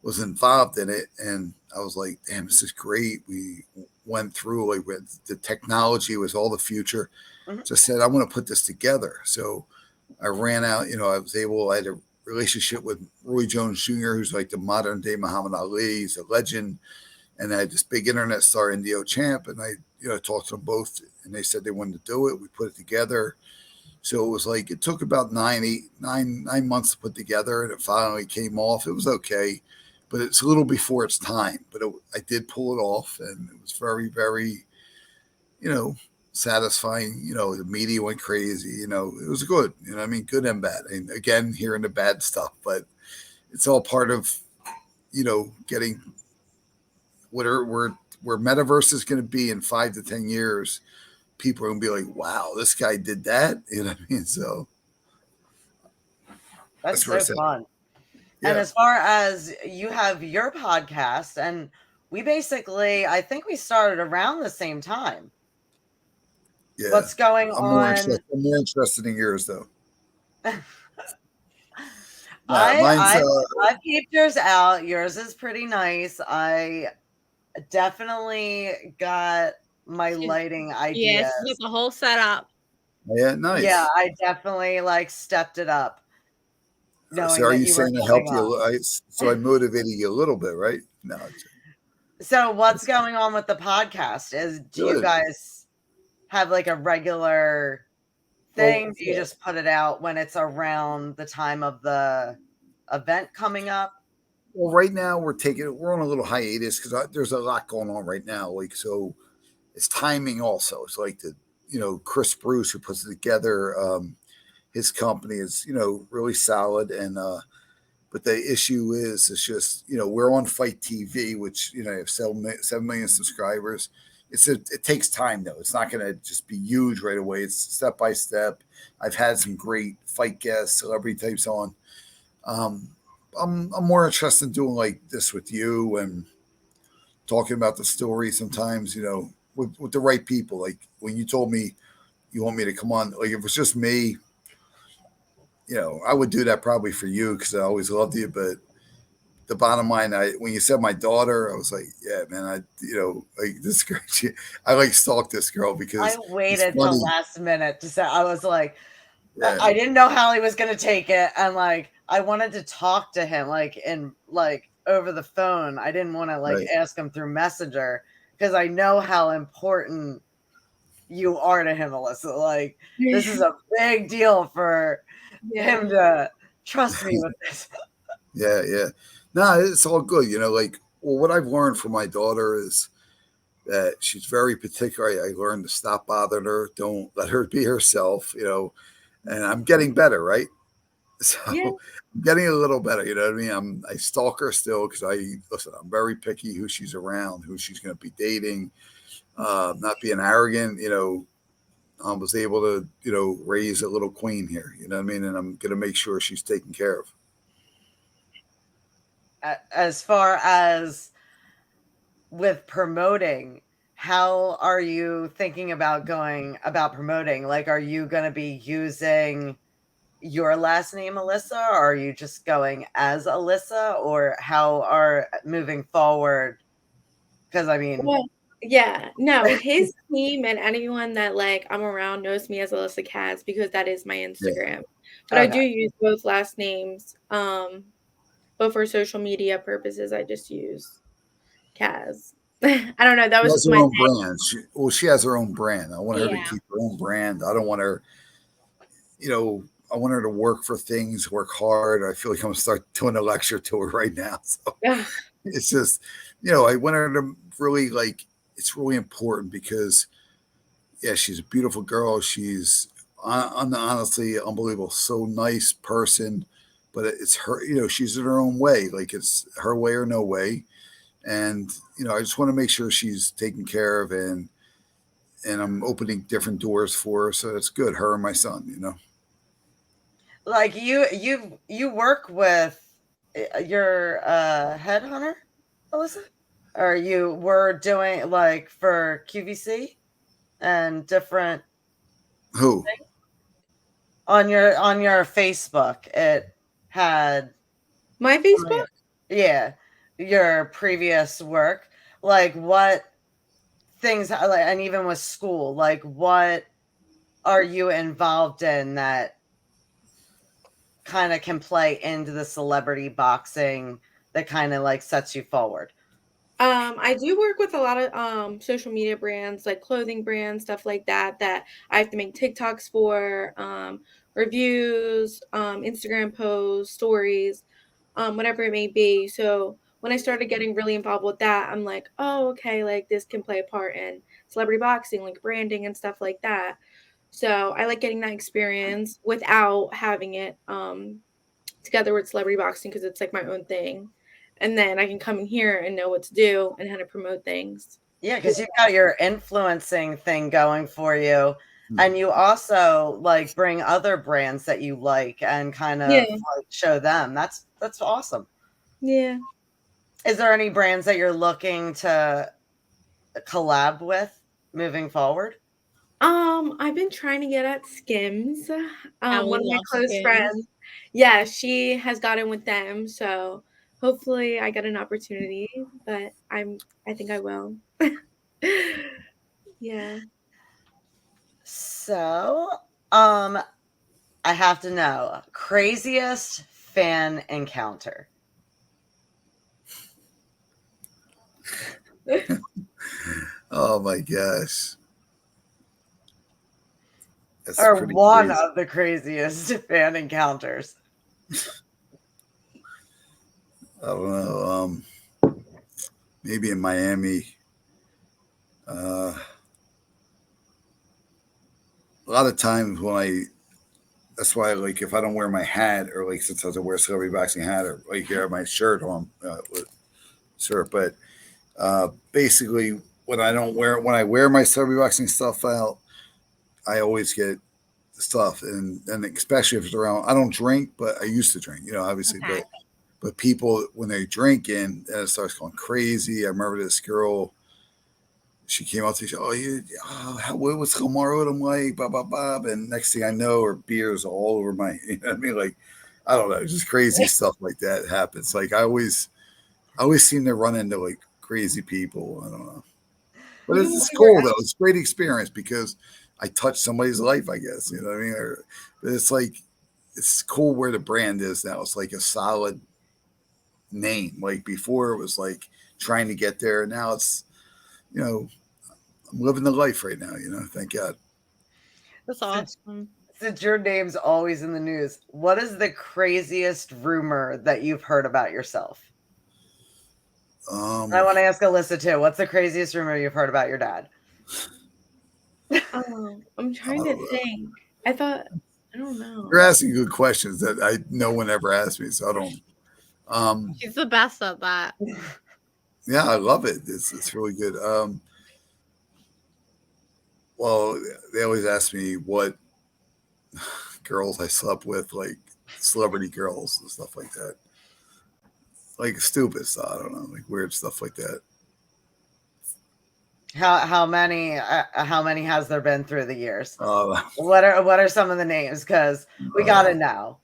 was involved in it. And I was like, damn, this is great. We went through, like with the technology was all the future.
Mhm.
So I said, I want to put this together. So I ran out, I had a relationship with Roy Jones Jr., who's like the modern day Muhammad Ali. He's a legend. And I had this big internet star, Indio Champ, and I, talked to them both, and they said they wanted to do it. We put it together. So it was like it took about 9 months to put together, and it finally came off. It was okay, but it's a little before its time. But I did pull it off, and it was very, very, you know, satisfying. The media went crazy. It was good. I mean, good and bad. And again, hearing the bad stuff, but it's all part of, getting where metaverse is going to be in 5 to 10 years. People are going to be like, wow, this guy did that. You know what I mean? So
That's
where
so
it's at.
fun.
Yeah.
And as far as you have your podcast, and we basically, I think we started around the same time.
Yeah.
What's going
I'm more
on?
interested in yours, though.
I've kept yours out. Yours is pretty nice. I definitely got my lighting ideas.
Yes, with the whole setup.
Yeah, nice.
Yeah, I definitely stepped it up.
So are you saying I helped you? So I motivated you a little bit, right? No.
So what's going on with the podcast? Do you guys have like a regular thing? Do you just put it out when it's around the time of the event coming up?
Well, right now we're on a little hiatus because there's a lot going on right now. Like, so it's timing also. It's like Chris Bruce, who puts it together. His company is, really solid. And, but the issue is, it's just, we're on Fight TV, which, have 7 million subscribers. It takes time though. It's not going to just be huge right away. It's step by step. I've had some great fight guests, celebrity types on. I'm more interested in doing like this with you and talking about the story sometimes, with the right people. Like when you told me you want me to come on, like if it was just me, I would do that probably for you because I always loved you. But the bottom line, when you said my daughter, I was like, yeah, man, like this girl, I stalked this girl because
I waited till last minute to say. I was like,
yeah.
I didn't know how he was going to take it, and I wanted to talk to him over the phone. I didn't want to ask him through Messenger because I know how important you are to him, Alyssa. This is a big deal for him to trust me with this.
Yeah. No, it's all good. What I've learned from my daughter is that she's very particular. I learned to stop bothering her. Don't let her be herself, and I'm getting better, right? So I'm getting a little better. You know what I mean? I stalk her still because I'm very picky who she's around, who she's going to be dating, not being arrogant. I was able to, raise a little queen here. You know what I mean? And I'm going to make sure she's taken care of.
As far as with promoting, how are you thinking about going about promoting? Are you going to be using your last name, Alyssa, or are you just going as Alyssa, or how are moving forward? Because I mean,
his team and anyone that I'm around knows me as Alyssa Kaz because that is my Instagram. But I do use both last names. But for social media purposes, I just use Kaz. I don't know. That was just my
own brand. She has her own brand. I want her to keep her own brand. I don't want her, I want her to work for things, work hard. I feel like I'm going to start doing a lecture to her right now. So it's just, I want her to really it's really important because, she's a beautiful girl. She's honestly unbelievable. So nice person, but it's her, she's in her own way. It's her way or no way. And, I just want to make sure she's taken care of and I'm opening different doors for her. So that's good. Her and my son,
you work with your headhunter, Alyssa, or you were doing for QVC and different
who
things? On your Facebook it had
my Facebook,
your previous work. What things, and even with school, like what are you involved in that kind of can play into the celebrity boxing that kind of like sets you forward?
I do work with a lot of social media brands, like clothing brands, stuff like that, that I have to make TikToks for, reviews, Instagram posts, stories, whatever it may be. So when I started getting really involved with that, I'm like, oh, okay, like this can play a part in celebrity boxing, like branding and stuff like that. So I like getting that experience without having it together with celebrity boxing because it's like my own thing. And then I can come in here and know what to do and how to promote things.
Yeah, because you've got your influencing thing going for you. And you also like bring other brands that you like and kind
Yeah,
of like show them. That's awesome.
yeah.
Is there any brands that you're looking to collab with moving forward?
I've been trying to get at Skims.
And we
One of my
love
close
Skims.
friends, yeah, she has gotten with them. So hopefully I get an opportunity, but I think I will. Yeah.
So, I have to know craziest fan encounter.
Oh my gosh, that's
Or
pretty
one
crazy.
of the craziest fan encounters.
I don't know. Maybe in Miami. Uh, a lot of times when that's why like if I don't wear my hat or like sometimes I wear a celebrity boxing hat or like have my shirt on with shirt, but basically when I wear my celebrity boxing stuff out, I always get stuff and especially if it's around. I don't drink, but I used to drink, obviously,
Okay.
but people when they drink and it starts going crazy. I remember this girl. She came up to me, she, what's Maraudim like, blah, blah, blah. And next thing I know, her beer's all over my, you know what I mean? Like, I don't know, just crazy stuff like that happens. Like, I always seem to run into like crazy people. I don't know. But
You
it's
were
cool, though. It's a great experience because I touched somebody's life, I guess. You know what I mean? But it's like, it's cool where the brand is now. It's like a solid name. Like before, it was like trying to get there. Now it's, you know, I'm living the life right now, thank God.
That's
since,
awesome.
since your name's always in the news, what is the craziest rumor that you've heard about yourself? I
Um,
want to ask Alyssa too. What's the craziest rumor you've heard about your dad?
Oh, I'm
I
trying to
don't know.
think. I don't
You're
know.
asking good questions that no one ever asked me, so I don't. Um,
She's the best at that.
yeah, I love it. It's really good. Well, they always ask me what girls I slept with, like celebrity girls and stuff like that. Like stupid stuff. I don't know, like weird stuff like that.
How many has there been through the years?
Uh,
What are some of the names? Because we gotta
uh,
know.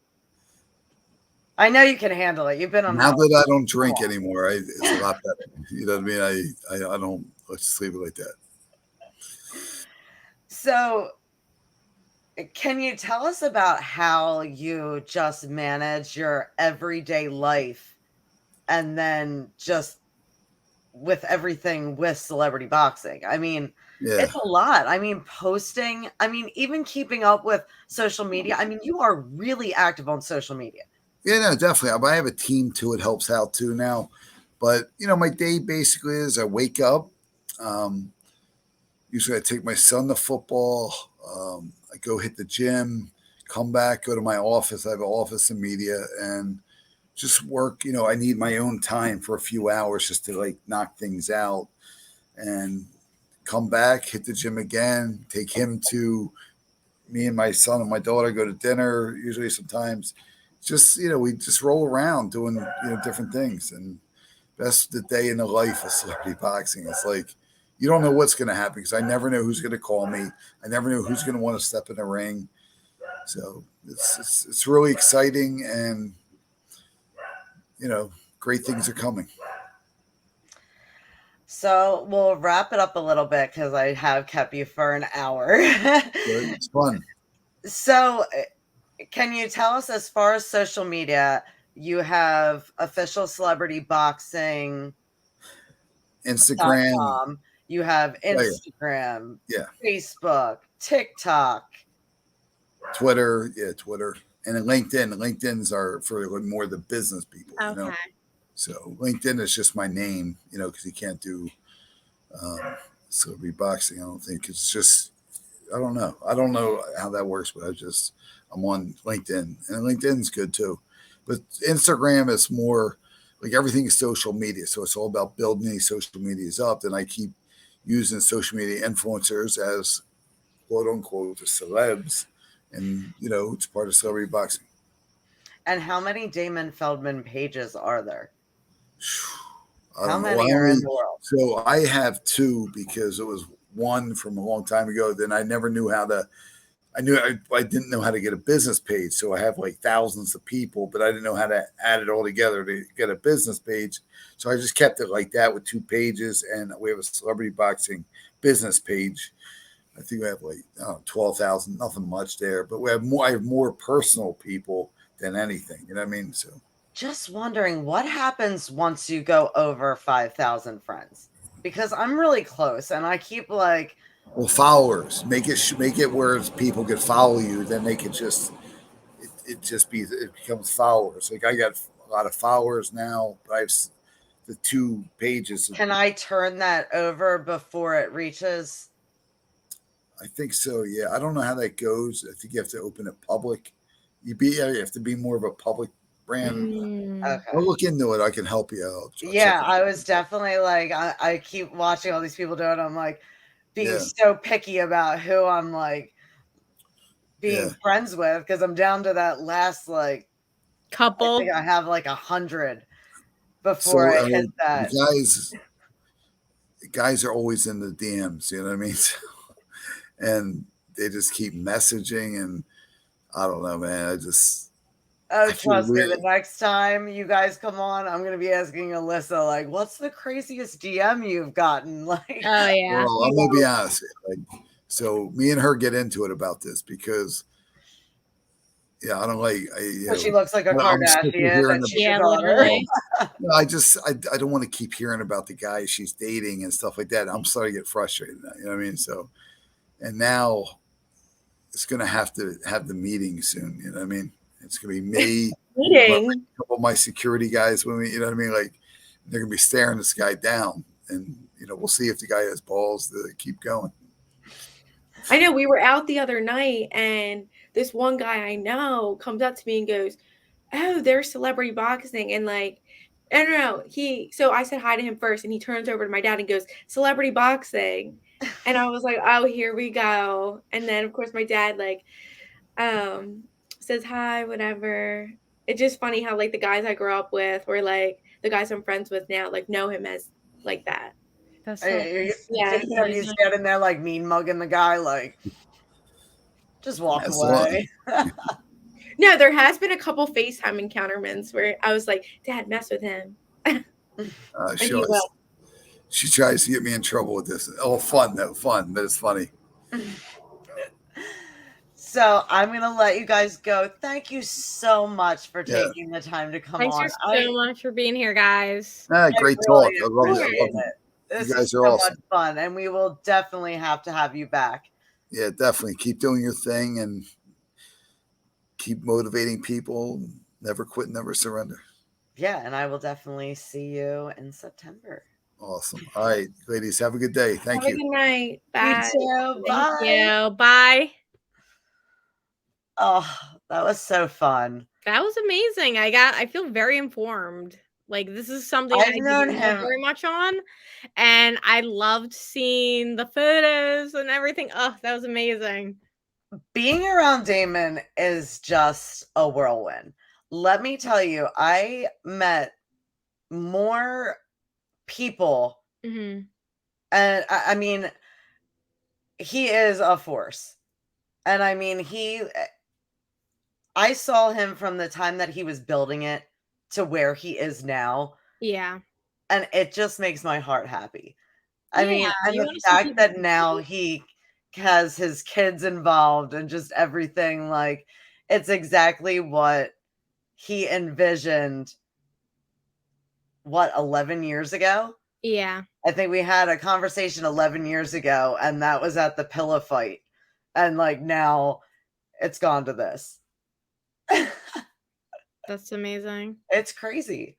I know you can handle it. You've been on
now
Hell.
that I don't drink anymore, it's a lot better. You know what I mean? I don't. Let's just leave it like that.
So, can you tell us about how you just manage your everyday life and then just with everything with celebrity boxing? I mean,
Yeah.
it's a lot. I mean, posting, I mean, even keeping up with social media. I mean, you are really active on social media.
Yeah, no, definitely. I have a team too. It helps out too now. But my day basically is I wake up. Um, Usually, I take my son to football. I go hit the gym, come back, go to my office. I have an office in media, and just work. I need my own time for a few hours just to like knock things out, and come back, hit the gym again, take him to me and my son and my daughter go to dinner. Usually, sometimes, just we just roll around doing different things, and that's the day in the life of celebrity boxing. It's like you don't know what's going to happen because I never know who's going to call me. I never know who's going to want to step in the ring. So it's really exciting, and great things are coming.
So we'll wrap it up a little bit because I have kept you for an hour.
It's fun.
So, can you tell us, as far as social media, you have official celebrity boxing
Instagram.
you have
Oh, yeah.
Instagram,
Yeah.
Facebook, TikTok,
Twitter. Yeah, Twitter. And then LinkedIn. LinkedIn's are for more the business people, you know.
Okay.
So LinkedIn is just my name, you know, because you can't do celebrity boxing. I don't think it's just. I don't know. I don't know how that works, but I'm on LinkedIn, and LinkedIn's good too. But Instagram is more like everything is social media, so it's all about building these social medias up. And I keep using social media influencers as quote unquote the celebs, and you know it's part of celebrity boxing.
and how many Damon Feldman pages are there?
I
How
don't know.
many are in the world?
So I have two because it was one from a long time ago. Then I never knew how to. I didn't know how to get a business page, so I have like thousands of people, but I didn't know how to add it all together to get a business page. So I just kept it like that with two pages, and we have a celebrity boxing business page. I think we have like 12,000, nothing much there, but we have more. I have more personal people than anything. You know what I mean? So
Just wondering what happens once you go over 5,000 friends, because I'm really close and I keep like,
well, followers make it where people could follow you, then they could just it becomes followers. Like I got a lot of followers now, but I have the two pages.
can I turn that over before it reaches?
I think so. Yeah, I don't know how that goes. I think you have to open it public. You have to be more of a public brand.
Okay.
I'll look into it. I can help you out. I'll
Yeah,
check
I
it.
was definitely like, I keep watching all these people do it. I'm like being
Yeah,
so picky about who I'm like being
yeah.
friends with, because I'm down to that last, like, I
Couple.
think I have like 100
So
before I hit that.
the guys are always in the DMs. You know what I mean? And they just keep messaging, and I don't know, man.
Oh,
I feel
trust me, the
weird.
next time you guys come on, I'm gonna be asking Alyssa, like, what's the craziest DM you've gotten? Like,
Oh yeah.
Well, I'm gonna be honest. Like, so me and her get into it about this because, yeah, I don't like.
so she looks like a
I'm sick of
Kardashian
hearing
and
the.
she's your
Yeah,
daughter.
literally.
No, I don't want to keep hearing about the guy she's dating and stuff like that. I'm starting to get frustrated. You know what I mean? So, and now it's gonna have to have the meeting soon. You know what I mean? It's gonna be me,
Meeting.
a couple of my security guys with me. You know what I mean? Like they're gonna be staring this guy down, and we'll see if the guy has balls to keep going.
I know we were out the other night and this one guy I know comes up to me and goes, "Oh, there's celebrity boxing." And like, I don't know. So I said hi to him first and he turns over to my dad and goes, "Celebrity boxing." And I was like, "Oh, here we go." And then of course my dad like says hi, whatever. It's just funny how like the guys I grew up with or like the guys I'm friends with now like know him as like that.
That's so
Yeah.
Are you standing there like mean mugging the guy, like, just walk
That's all.
away?
No, there has been a couple FaceTime encounterments where I was like, "Dad, mess with him." And
She
he will.
she tries to get me in trouble with this. Oh, fun though, fun, but it's funny.
So I'm gonna let you guys go. Thank you so much for
Yeah.
taking the time to come
Thanks
on.
so much for being here, guys.
Great
really
talk. I love it. I
appreciate
love
it.
it.
This
You
is
guys are
so much
awesome.
fun, and we will definitely have to have you back.
Yeah, definitely. Keep doing your thing and keep motivating people. Never quit, never surrender.
Yeah, and I will definitely see you in September.
Awesome. All right, ladies, have a good day. Thank
Have a
you.
good night.
You
Bye.
too.
Thank
Bye.
you. Bye.
Oh, that was so fun.
That was amazing. I feel very informed. Like this is something I
I've
didn't
known
know
him.
very much on. And I loved seeing the photos and everything. Oh, that was amazing.
Being around Damon is just a whirlwind. Let me tell you, I met more people,
Mm-hmm.
and I mean, he is a force. And I mean, I saw him from the time that he was building it to where he is now,
Yeah.
and it just makes my heart happy. I mean,
Yeah,
and
you
the
wanna see
fact
people
that now he has his kids involved and just everything, like, it's exactly what he envisioned, what, 11 years ago?
Yeah.
I think we had a conversation 11 years ago, and that was at the pillow fight, and, like, now it's gone to this.
That's amazing.
It's crazy.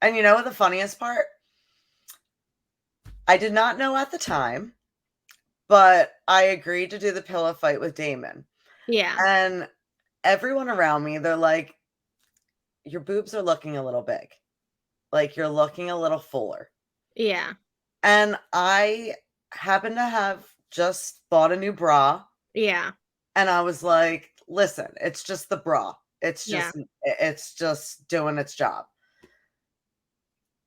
And you know what the funniest part? I did not know at the time, but I agreed to do the pillow fight with Damon.
Yeah.
And everyone around me, they're like, your boobs are looking a little big. Like, you're looking a little fuller.
Yeah.
And I happen to have just bought a new bra.
Yeah.
And I was like, listen, it's just the bra.
Yeah.
It's just doing its job.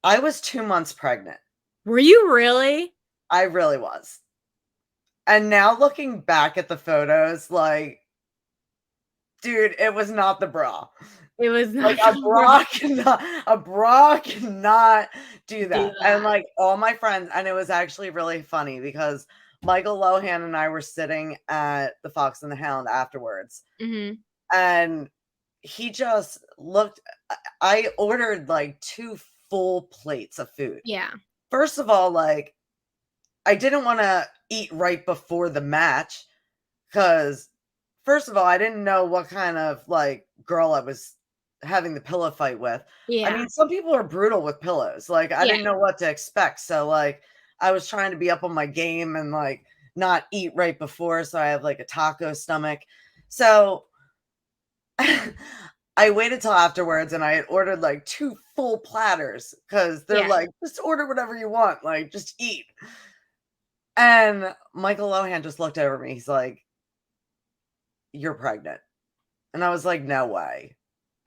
I was 2 months pregnant.
Were you really?
I really was. And now looking back at the photos, like, dude, it was not the bra.
It was
Like,
not
a bra cannot do
do
that. And,
that.
like, all my friends, and it was actually really funny because Michael Lohan and I were sitting at the Fox and the Hound afterwards,
Mhm.
and he just looked. I ordered, like, 2 full plates of food.
Yeah.
First of all, like, I didn't wanna eat right before the match because, first of all, I didn't know what kind of, like, girl I was having the pillow fight with. I
Yeah.
mean, some people are brutal with pillows, like, I
Yeah.
didn't know what to expect, so, like, I was trying to be up on my game and, like, not eat right before, so I have, like, a taco stomach. So, I waited till afterwards, and I had ordered, like, 2 full platters because 'cause they're
Yeah.
like, "Just order whatever you want, like, just eat." And Michael Lohan just looked over me, he's like, "You're pregnant." And I was like, "No way."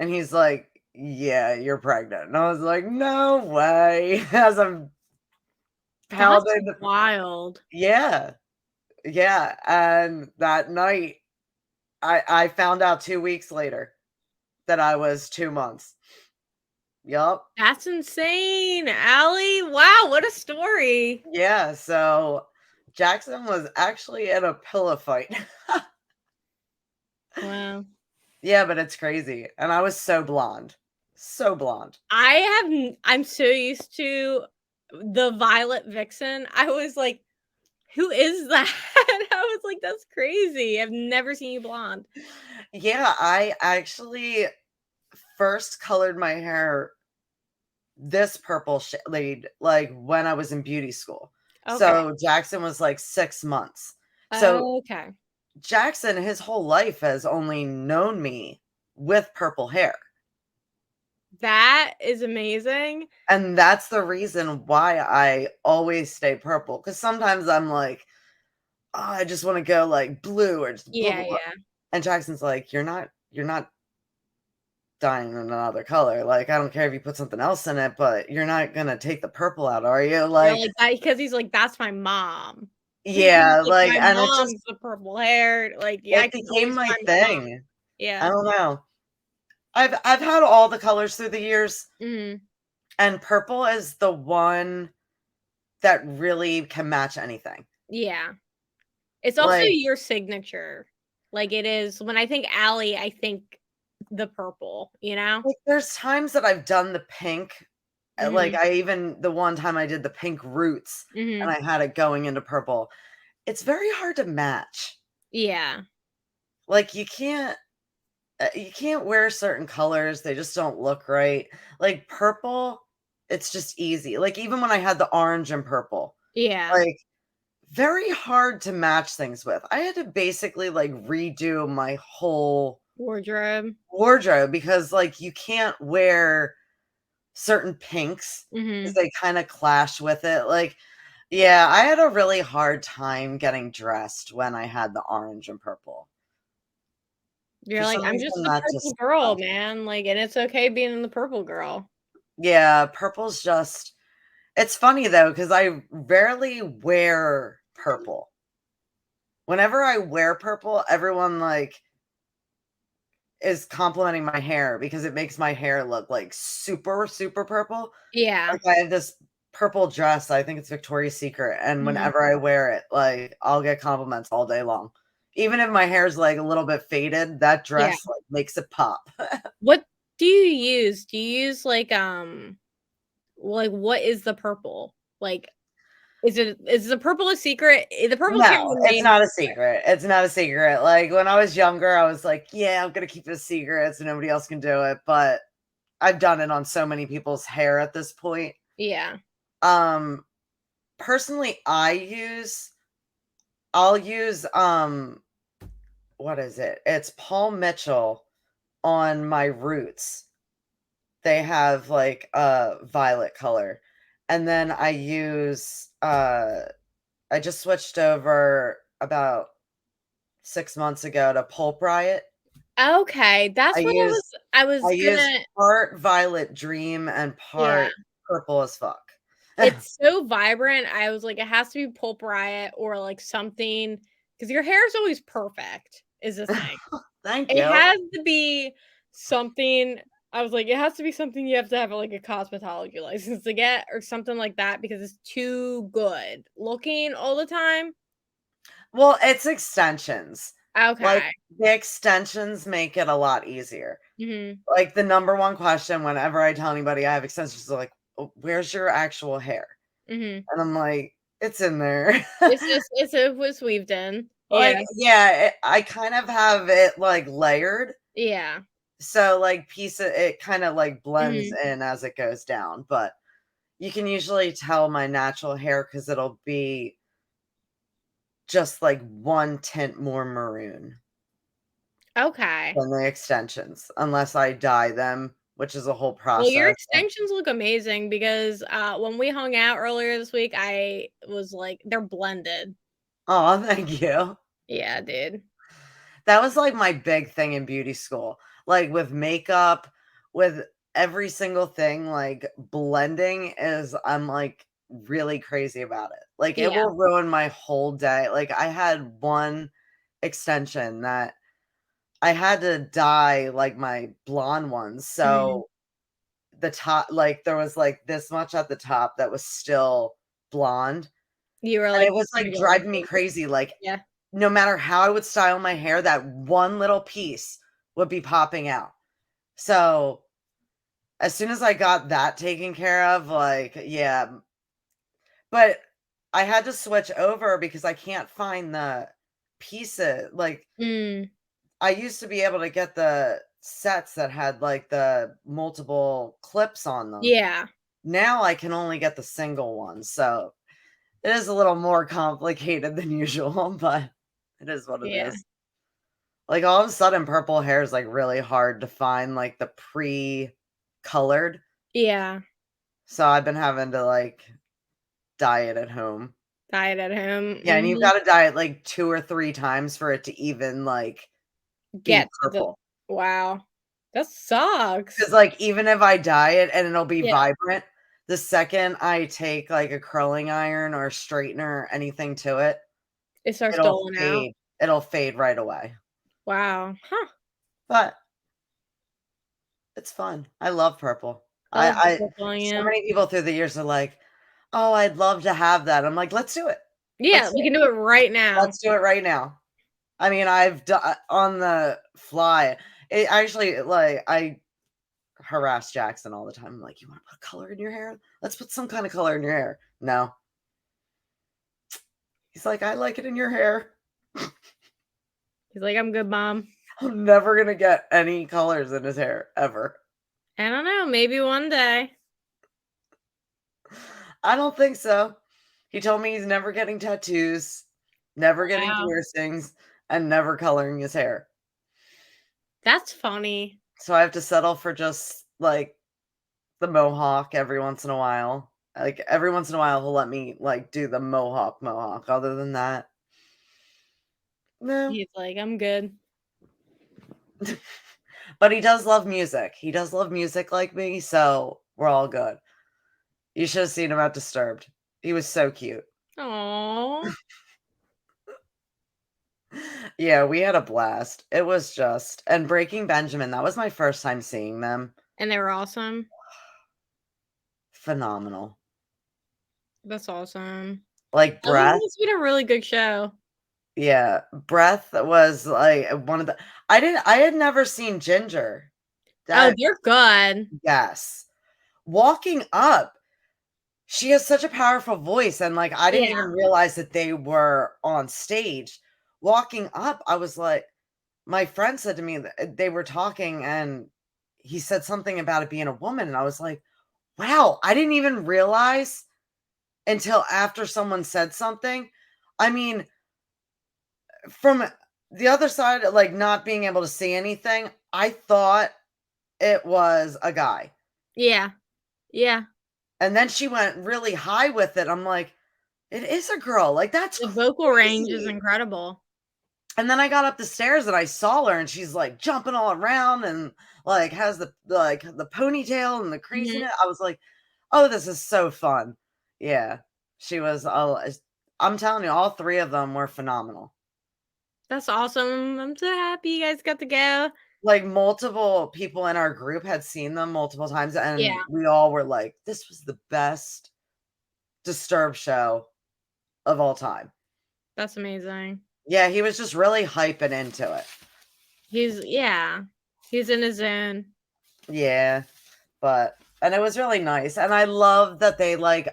And he's like, "Yeah, you're pregnant." And I was like, "No way." As I'm
That's
pounding the
wild.
Yeah, yeah, and that night, I found out 2 weeks later that I was 2 months. Yup.
That's insane, Allie. Wow, what a story.
Yeah, so Jackson was actually in a pillow fight.
Wow.
Yeah, but it's crazy, and I was so blonde. So blonde.
I'm so used to the Violet Vixen. I was like, "Who is that?" I was like, "That's crazy. I've never seen you blonde."
Yeah, I actually first colored my hair this purple shade, like, when I was in beauty school.
Okay.
So, Jackson was, like, 6 months. So,
Okay.
Jackson, his whole life has only known me with purple hair,
That is amazing.
and that's the reason why I always stay purple. Because sometimes I'm like, "Oh, I just wanna go, like, blue or just blah,
Yeah,
blah, blah,"
yeah.
and Jackson's like, "You're not dyeing in another color, like, I don't care if you put something else in it, but you're not gonna take the purple out, are you?"
You're
Like,
like that because he's like, "That's my mom." He's
yeah,
like,
like,
"My
and it just
mom's the purple hair." Like, yeah, I
it
can
became
always
my
find my mom.
thing. I
Yeah.
don't know. I've had all the colors through the years,
Mhm.
and purple is the one that really can match anything.
Yeah. It's also
Like
your signature. Like, it is when I think Allie, I think the purple, you know?
like, there's times that I've done the pink, like,
Mhm.
I even the one time I did the pink roots, and
Mhm.
I had it going into purple. It's very hard to match.
Yeah.
Like, you can't wear certain colors, they just don't look right. Like, purple, it's just easy. Like, even when I had the orange and purple,
Yeah.
like, very hard to match things with. I had to basically, like, redo my whole
Wardrobe.
wardrobe because, like, you can't wear certain pinks because
Mhm.
they kinda clash with it. Like, yeah, I had a really hard time getting dressed when I had the orange and purple. For
You're like,
some
"I'm just
reason,
the
that
purple
just
girl, man." Like, and it's okay being the purple girl.
Yeah, purple's just it's funny though, because I rarely wear purple. Whenever I wear purple, everyone, like, is complimenting my hair because it makes my hair look, like, super, super purple.
Yeah.
Like, I have this purple dress. I think it's Victoria's Secret. And
Mhm.
whenever I wear it, like I'll get compliments all day long. Even if my hair's like a little bit faded, that dress like makes it pop.
What do you use? Do you use like what is the purple? Like is the purple a secret? The purple can't
No, it's
remain
not a
secret.
secret. It's not a secret. Like when I was younger, I was like, yeah, I'm gonna keep it a secret so nobody else can do it. But I've done it on so many people's hair at this point.
Yeah.
Personally, I'll use what is it? It's Paul Mitchell on my roots. They have like a violet color. And then I use I just switched over about 6 months ago to Pulp Riot.
Okay, that's
I
what
use
I was
I use
gonna
part Violet Dream and part purple as fuck.
It's so vibrant. I was like, it has to be Pulp Riot or like something because your hair is always perfect, is the thing.
Thank
It
you.
has to be something. I was like, it has to be something you have to have like a cosmetology license to get or something like that because it's too good looking all the time.
Well, it's extensions. Like,
Okay.
the extensions make it a lot easier.
hmm
Like, the number one question whenever I tell anybody I have extensions, they're like, "Oh, where's your actual hair?"
hmm
And I'm like, "It's in there."
it was weaved in.
Like,
Yeah.
yeah, I kind of have it, like, layered.
Yeah.
So, like, it kinda, like, blends
hmm
in as it goes down, but you can usually tell my natural hair because 'cause it'll be just, like, one tint more maroon
Okay.
than the extensions, unless I dye them, which is a whole
Well, your
process.
extensions look amazing because, when we hung out earlier this week, I was like, "They're blended."
Aw, thank you.
Yeah, dude.
That was, like, my big thing in beauty school. Like, with makeup, with every single thing, like, blending is I'm, like, really crazy about it. Like, it
Yeah.
will ruin my whole day. Like, I had one extension that I had to dye, like, my blonde ones,
Mhm.
so the top like, there was, like, this much at the top that was still blonde,
You were
and
like,
it was,
"Gonna
like,
go with
driving me
this."
crazy, like,
Yeah.
no matter how I would style my hair, that one little piece would be popping out. So, as soon as I got that taken care of, like, yeah, but I had to switch over because I can't find the pieces, like,
Mm.
I used to be able to get the sets that had, like, the multiple clips on them.
Yeah.
Now I can only get the single one, so it is a little more complicated than usual, but it is what it
Yeah.
is. Like, all of a sudden, purple hair is, like, really hard to find, like, the pre-colored,
Yeah.
so I've been having to, like, dye it at home.
Diet at home.
Yeah, and you've
Mhm.
gotta dye it, like, 2 or 3 times for it to even, like, be
Get to the
purple.
wow. That sucks.
Because, like, even if I dye it and it'll be
Yeah.
vibrant, the second I take, like, a curling iron or a straightener or anything to it,
It starts
it'll
doling out.
fade. It'll fade right away.
Wow. Huh.
But it's fun. I love purple.
I love the
I
purple,
so
yeah.
many people through the years are like, "Oh, I'd love to have that." I'm like, "Let's do it.
Yeah,
Let's do
we
it.
can do it right now.
Let's do it right now." I mean, I've done on the fly. It actually, like, I harass Jackson all the time. I'm like, "You wanna put color in your hair? Let's put some kinda color in your hair." No. He's like, "I like it in your hair."
He's like, "I'm good, mom."
I'm never gonna get any colors in his hair, ever.
I don't know, maybe one day.
I don't think so. He told me he's never getting tattoos, never getting
Wow.
piercings, and never coloring his hair.
That's funny.
So I have to settle for just, like, the mohawk every once in a while. Like, every once in a while, he'll let me, like, do the mohawk. Other than that, no.
He's like, "I'm good."
But he does love music. He does love music like me, so we're all good. You should have seen him at Disturbed. He was so cute.
Aw.
Yeah, we had a blast. It was just and Breaking Benjamin, that was my first time seeing them.
And they were awesome?
Phenomenal.
That's awesome.
Like
I think
Breath.
it's been a really good show.
Yeah, Breath was like one of the. I had never seen Ginger.
Oh, they're good.
Yes. Walking Up, she has such a powerful voice, and like I didn't
Yeah.
even realize that they were on stage. Walking Up, I was like, my friend said to me that they were talking, and he said something about it being a woman, and I was like, wow, I didn't even realize until after someone said something. I mean, from the other side, like not being able to see anything, I thought it was a guy.
Yeah. Yeah.
And then she went really high with it. I'm like, it is a girl. Like, that's
The vocal range is
crazy.
incredible.
And then I got up the stairs and I saw her, and she's like jumping all around and like has the ponytail and the craziness. I was like, oh, this is so fun. Yeah. She was I'm telling you, all three of them were phenomenal.
That's awesome. I'm so happy you guys got to go.
Like, multiple people in our group had seen them multiple times, and
Yeah.
we all were like, this was the best Disturbed show of all time.
That's amazing.
Yeah, he was just really hyping into it.
He's in his zone.
Yeah, and it was really nice, and I love that they like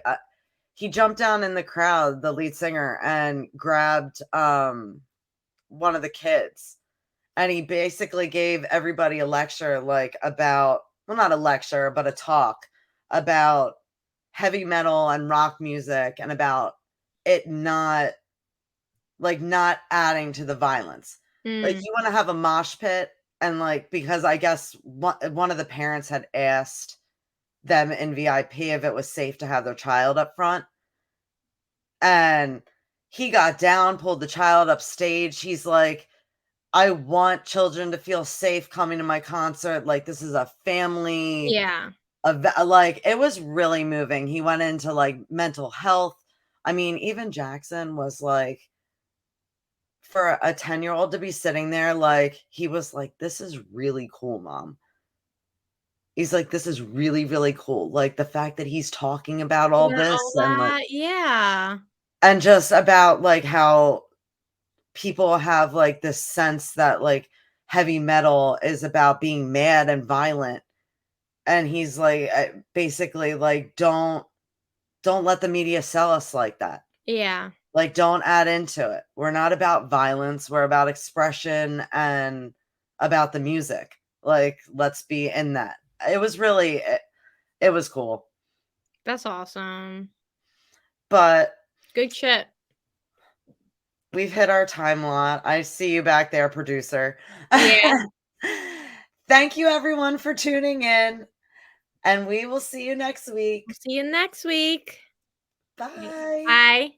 he jumped down in the crowd, the lead singer, and grabbed one of the kids, and he basically gave everybody a lecture, like about, well, not a lecture, but a talk about heavy metal and rock music, and about it not adding to the violence. Like, you want to have a mosh pit, and like, because I guess one of the parents had asked them in VIP if it was safe to have their child up front, and he got down, pulled the child up stage. He's like, I want children to feel safe coming to my concert. Like, this is a family
Yeah.
like, it was really moving. He went into like mental health. I mean, even Jackson was like, for a 10-year-old to be sitting there, like, he was like, this is really cool, mom. He's like, this is really, really cool. Like, the fact that he's talking about all
About
this,
all
and like,
that. Yeah.
and just about like how people have like this sense that like heavy metal is about being mad and violent. And he's like, basically like, don't let the media sell us like that.
Yeah.
Like, don't add into it. We're not about violence. We're about expression and about the music. Like, let's be in that. It was really, it was cool.
That's awesome.
But
Good shit.
we've hit our time lot. I see you back there, producer.
Yeah.
Thank you, everyone, for tuning in. And we will see you next week.
See you next week.
Bye.
Bye.